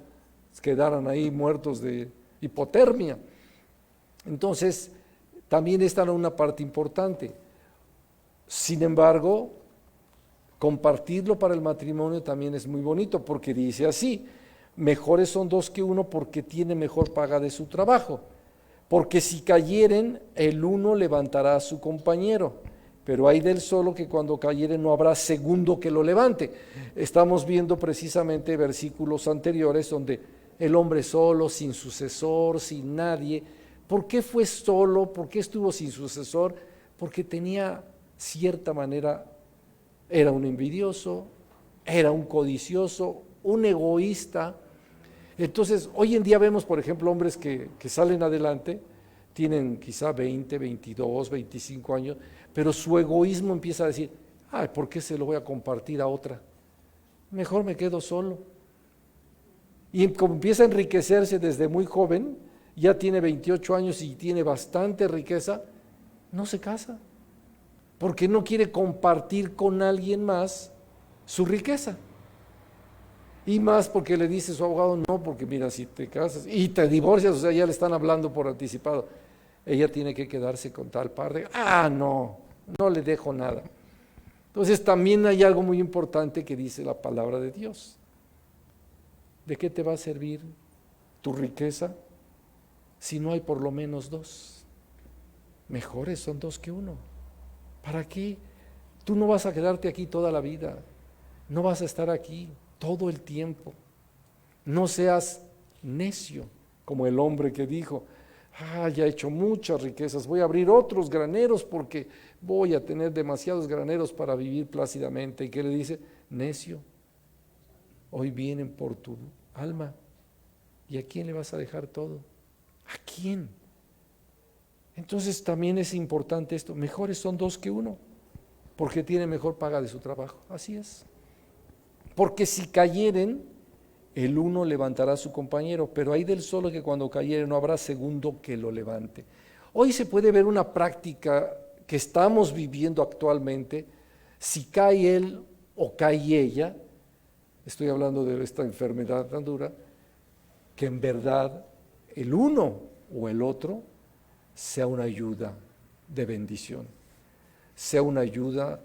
quedaran ahí muertos de hipotermia. Entonces, también esta era una parte importante. Sin embargo, compartirlo para el matrimonio también es muy bonito, porque dice así, mejores son 2 que uno porque tiene mejor paga de su trabajo. Porque si cayeren, el uno levantará a su compañero, pero hay del solo que cuando cayere no habrá segundo que lo levante. Estamos viendo precisamente versículos anteriores donde el hombre solo, sin sucesor, sin nadie. ¿Por qué fue solo? ¿Por qué estuvo sin sucesor? Porque tenía cierta manera, era un envidioso, era un codicioso, un egoísta. Entonces, hoy en día vemos, por ejemplo, hombres que salen adelante, tienen quizá 20, 22, 25 años, pero su egoísmo empieza a decir, ay, ¿por qué se lo voy a compartir a otra? Mejor me quedo solo. Y como empieza a enriquecerse desde muy joven, ya tiene 28 años y tiene bastante riqueza, no se casa, porque no quiere compartir con alguien más su riqueza. Y más porque le dice su abogado, no, porque mira, si te casas y te divorcias, o sea, ya le están hablando por anticipado. Ella tiene que quedarse con tal parte. No, no le dejo nada. Entonces también hay algo muy importante que dice la palabra de Dios. ¿De qué te va a servir tu riqueza si no hay por lo menos dos? Mejores son dos que uno. ¿Para qué? Tú no vas a quedarte aquí toda la vida. No vas a estar aquí todo el tiempo. No seas necio, como el hombre que dijo, ya he hecho muchas riquezas, voy a abrir otros graneros porque voy a tener demasiados graneros para vivir plácidamente. ¿Y qué le dice? Necio, hoy vienen por tu alma. ¿Y a quién le vas a dejar todo? ¿A quién? Entonces también es importante esto, mejores son dos que uno, porque tiene mejor paga de su trabajo. Así es. Porque si cayeren, el uno levantará a su compañero, pero hay del solo que cuando cayere no habrá segundo que lo levante. Hoy se puede ver una práctica que estamos viviendo actualmente. Si cae él o cae ella, estoy hablando de esta enfermedad tan dura, que en verdad el uno o el otro sea una ayuda de bendición, sea una ayuda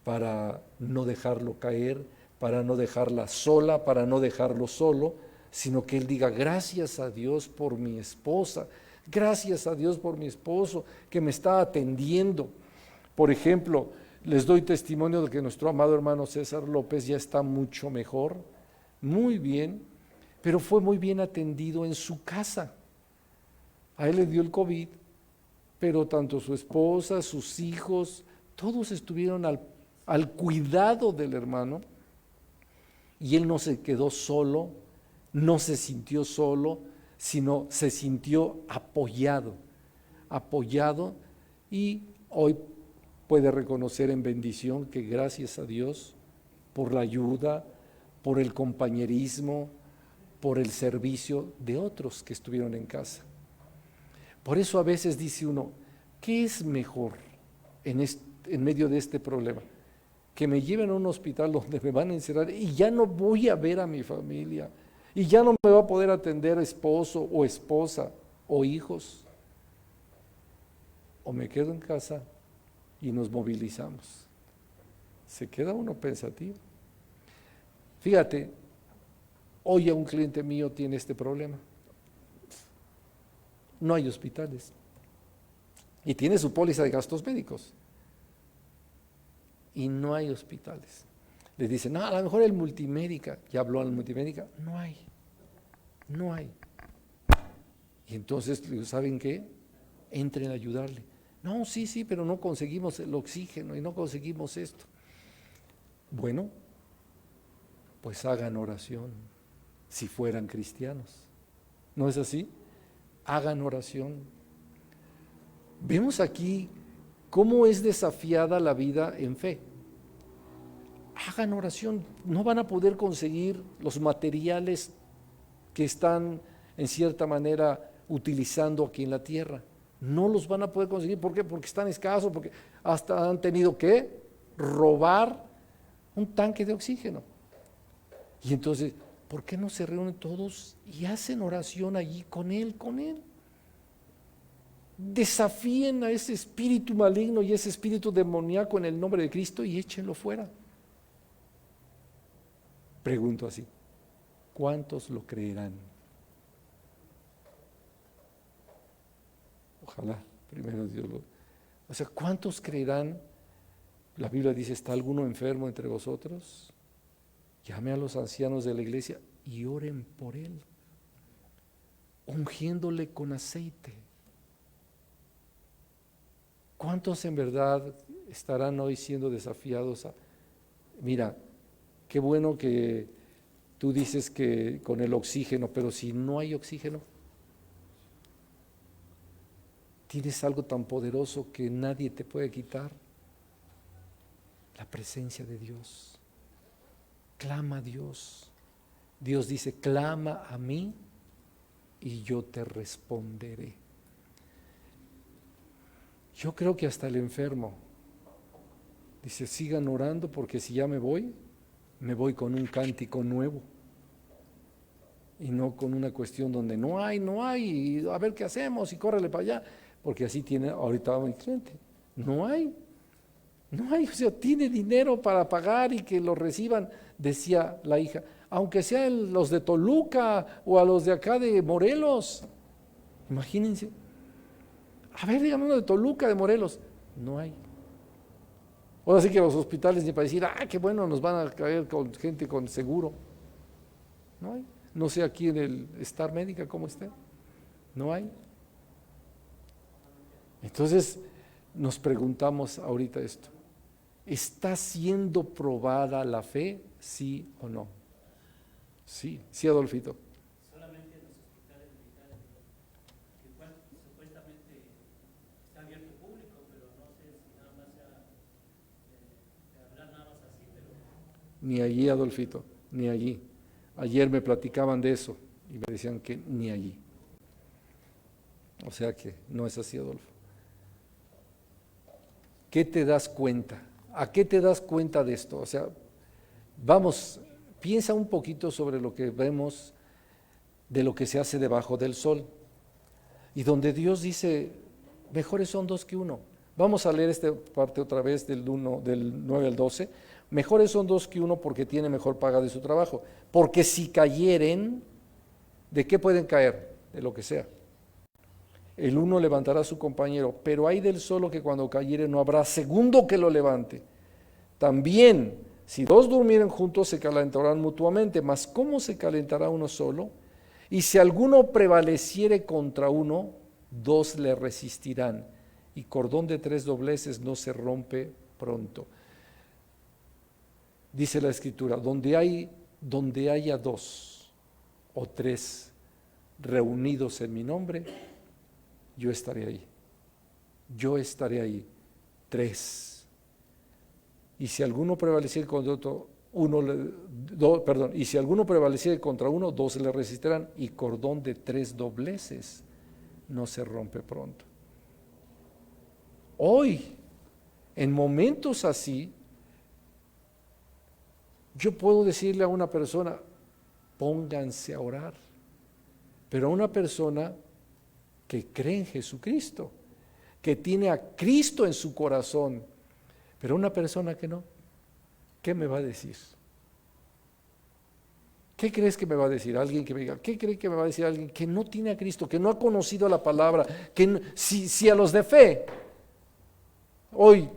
para no dejarlo caer, para no dejarla sola, para no dejarlo solo, sino que él diga, gracias a Dios por mi esposa, gracias a Dios por mi esposo que me está atendiendo. Por ejemplo, les doy testimonio de que nuestro amado hermano César López ya está mucho mejor, muy bien, pero fue muy bien atendido en su casa. A él le dio el COVID, pero tanto su esposa, sus hijos, todos estuvieron al cuidado del hermano. Y él no se quedó solo, no se sintió solo, sino se sintió apoyado y hoy puede reconocer en bendición que gracias a Dios por la ayuda, por el compañerismo, por el servicio de otros que estuvieron en casa. Por eso a veces dice uno, ¿qué es mejor en medio de este problema? Que me lleven a un hospital donde me van a encerrar y ya no voy a ver a mi familia y ya no me va a poder atender esposo o esposa o hijos, o me quedo en casa y nos movilizamos. Se queda uno pensativo. Fíjate, hoy un cliente mío tiene este problema. No hay hospitales y tiene su póliza de gastos médicos. Y no hay hospitales. Le dicen, no, a lo mejor el multimédica, ya habló al multimédica, no hay. Y entonces, ¿saben qué? Entren a ayudarle. No, sí, pero no conseguimos el oxígeno y no conseguimos esto. Bueno, pues hagan oración, si fueran cristianos. ¿No es así? Hagan oración. Vemos aquí cómo es desafiada la vida en fe. Hagan oración, no van a poder conseguir los materiales que están en cierta manera utilizando aquí en la tierra. No los van a poder conseguir, ¿por qué? Porque están escasos, porque hasta han tenido que robar un tanque de oxígeno. Y entonces, ¿por qué no se reúnen todos y hacen oración allí con él? Desafíen a ese espíritu maligno y ese espíritu demoníaco en el nombre de Cristo y échenlo fuera. Pregunto así, ¿cuántos lo creerán? Ojalá, primero Dios lo... O sea, ¿cuántos creerán? La Biblia dice, ¿está alguno enfermo entre vosotros? Llame a los ancianos de la iglesia y oren por él, ungiéndole con aceite. ¿Cuántos en verdad estarán hoy siendo desafiados a, mira, qué bueno que tú dices que con el oxígeno, pero si no hay oxígeno, tienes algo tan poderoso que nadie te puede quitar, la presencia de Dios. Clama a Dios. Dios dice, clama a mí y yo te responderé. Yo creo que hasta el enfermo dice, sigan orando porque si ya me voy con un cántico nuevo. y no con una cuestión donde no hay, y a ver qué hacemos y córrele para allá, porque así tiene ahorita mi cliente. No hay, o sea, tiene dinero para pagar y que lo reciban, decía la hija, aunque sean los de Toluca o a los de acá de Morelos. Imagínense, a ver, díganme uno de Toluca, de Morelos, no hay. Ahora sí que los hospitales ni para decir, qué bueno, nos van a caer con gente con seguro. No hay. No sé aquí en el Star Médica cómo esté. No hay. Entonces nos preguntamos ahorita esto. ¿Está siendo probada la fe? ¿Sí o no? Sí, sí, Adolfito. Solamente en los hospitales militares, que supuestamente está abierto al público, pero no sé si nada más sea hablar nada más así, pero... Ni allí, Adolfito, ni allí. Ayer me platicaban de eso y me decían que ni allí. O sea que no es así, Adolfo. ¿Qué te das cuenta? ¿A qué te das cuenta de esto? O sea, vamos, piensa un poquito sobre lo que vemos de lo que se hace debajo del sol. Y donde Dios dice, mejores son dos que uno. Vamos a leer esta parte otra vez del 9 al 12. Mejores son dos que uno porque tiene mejor paga de su trabajo. Porque si cayeren, ¿de qué pueden caer? De lo que sea. El uno levantará a su compañero, pero hay del solo que cuando cayere no habrá segundo que lo levante. También, si dos durmieren juntos se calentarán mutuamente, mas ¿cómo se calentará uno solo? Y si alguno prevaleciere contra uno, dos le resistirán. Y cordón de 3 dobleces no se rompe pronto. Dice la Escritura, donde haya 2 o 3 reunidos en mi nombre, yo estaré ahí. Yo estaré ahí. 3. Y si alguno prevaleciere contra otro, y si alguno prevaleciere contra uno, 2 le resistirán. Y cordón de 3 dobleces no se rompe pronto. Hoy, en momentos así, yo puedo decirle a una persona, pónganse a orar, pero a una persona que cree en Jesucristo, que tiene a Cristo en su corazón, pero una persona que no, ¿qué me va a decir? ¿Qué crees que me va a decir alguien que me diga? ¿Qué cree que me va a decir alguien que no tiene a Cristo, que no ha conocido la palabra? Que no, si a los de fe hoy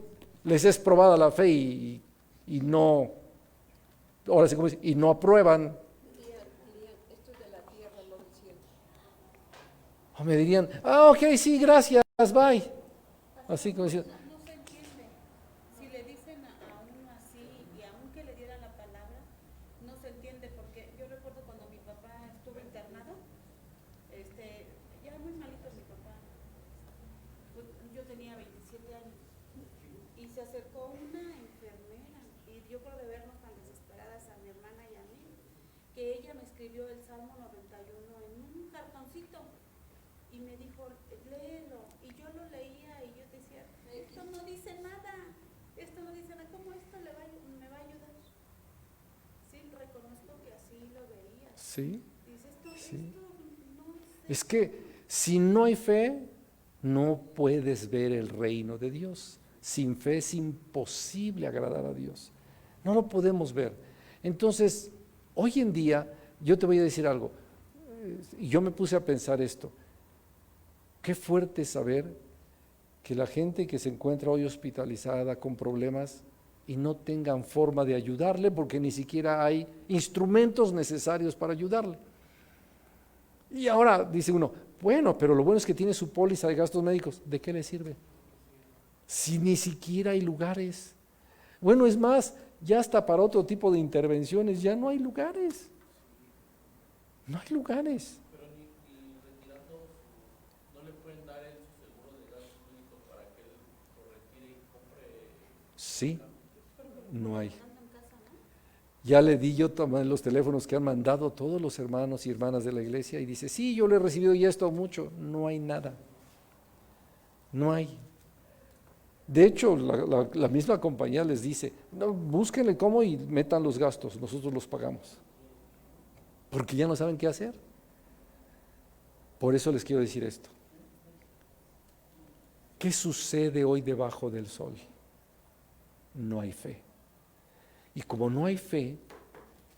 les es probada la fe y no, ahora sí como dice, y no aprueban, esto es de la tierra, no del cielo. o me dirían, ok, sí, gracias, bye. Así como diciendo, No se entiende. Si le dicen a uno así y aunque le dieran la palabra, no se entiende porque yo recuerdo cuando mi papá estuvo internado, ya muy malito mi papá, yo tenía 27 años y se acercó una enfermera y yo creo de vernos tan desesperadas a mi hermana y a mí, que ella me escribió el Salmo 91 en un cartoncito y me dijo, léelo, y yo lo leía y yo decía, esto no dice nada, ¿cómo esto me va a ayudar? Sí, reconozco que así lo veía. sí, Dice, sí. esto no sé. Es que si no hay fe, no puedes ver el reino de Dios. Sin fe es imposible agradar a Dios. No lo podemos ver. Entonces, hoy en día, yo te voy a decir algo, y yo me puse a pensar esto. Qué fuerte saber que la gente que se encuentra hoy hospitalizada con problemas y no tengan forma de ayudarle porque ni siquiera hay instrumentos necesarios para ayudarle. Y ahora dice uno, bueno, pero lo bueno es que tiene su póliza de gastos médicos. ¿De qué le sirve? Si ni siquiera hay lugares. Bueno, es más, ya hasta para otro tipo de intervenciones ya no hay lugares. No hay lugares. Pero ni retirando, no le pueden dar el seguro de gastos médicos para que él lo retire y compre. Sí, no hay. Ya le di yo también los teléfonos que han mandado todos los hermanos y hermanas de la iglesia y dice, sí, yo le he recibido y esto mucho. No hay nada. No hay. De hecho, la misma compañía les dice, no, búsquenle cómo y metan los gastos, nosotros los pagamos. porque ya no saben qué hacer. Por eso les quiero decir esto. ¿Qué sucede hoy debajo del sol? No hay fe. Y como no hay fe,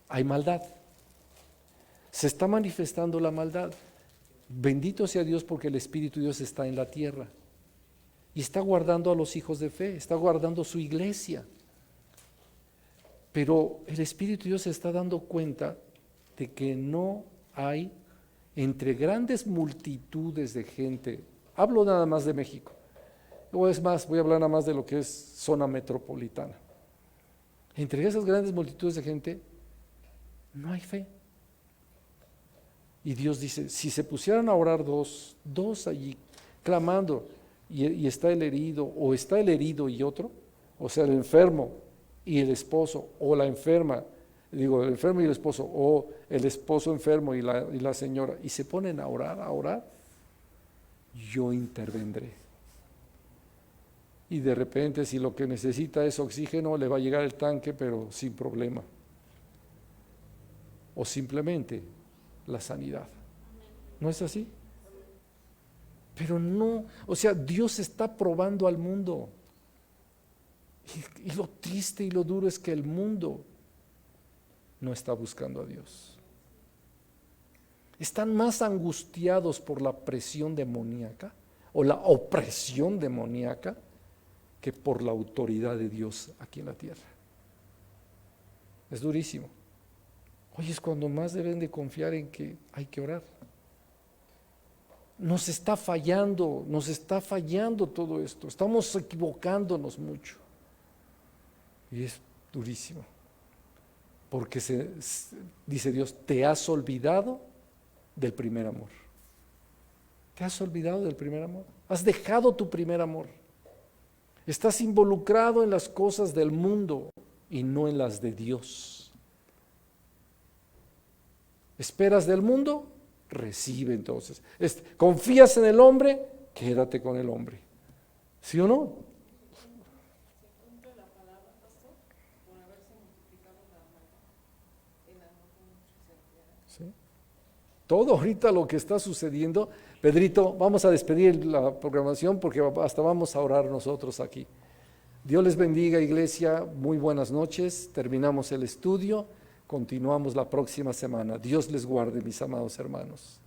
hay maldad. Se está manifestando la maldad. Bendito sea Dios porque el Espíritu de Dios está en la tierra. Y está guardando a los hijos de fe, está guardando su iglesia. Pero el Espíritu de Dios se está dando cuenta de que no hay entre grandes multitudes de gente. Hablo nada más de México. O es más, voy a hablar nada más de lo que es zona metropolitana. Entre esas grandes multitudes de gente, no hay fe. Y Dios dice, si se pusieran a orar dos allí, clamando, y está el herido, o está el herido y otro, o sea, el enfermo y el esposo, o la enferma, digo, el enfermo y el esposo, o el esposo enfermo y la señora, y se ponen a orar, yo intervendré. Y de repente, si lo que necesita es oxígeno, le va a llegar el tanque, pero sin problema. O simplemente la sanidad. ¿No es así? Pero no, o sea, Dios está probando al mundo. Y lo triste y lo duro es que el mundo no está buscando a Dios. Están más angustiados por la presión demoníaca o la opresión demoníaca que por la autoridad de Dios aquí en la tierra. Es durísimo. Hoy es cuando más deben de confiar en que hay que orar. Nos está fallando todo esto. Estamos equivocándonos mucho. Y es durísimo. Porque dice Dios, te has olvidado del primer amor. ¿Te has olvidado del primer amor? Has dejado tu primer amor. Estás involucrado en las cosas del mundo y no en las de Dios. ¿Esperas del mundo? Recibe entonces. ¿Confías en el hombre? Quédate con el hombre. ¿Sí o no? ¿Sí? Todo ahorita lo que está sucediendo. Pedrito, vamos a despedir la programación porque hasta vamos a orar nosotros aquí. Dios les bendiga, iglesia, muy buenas noches, terminamos el estudio, continuamos la próxima semana. Dios les guarde, mis amados hermanos.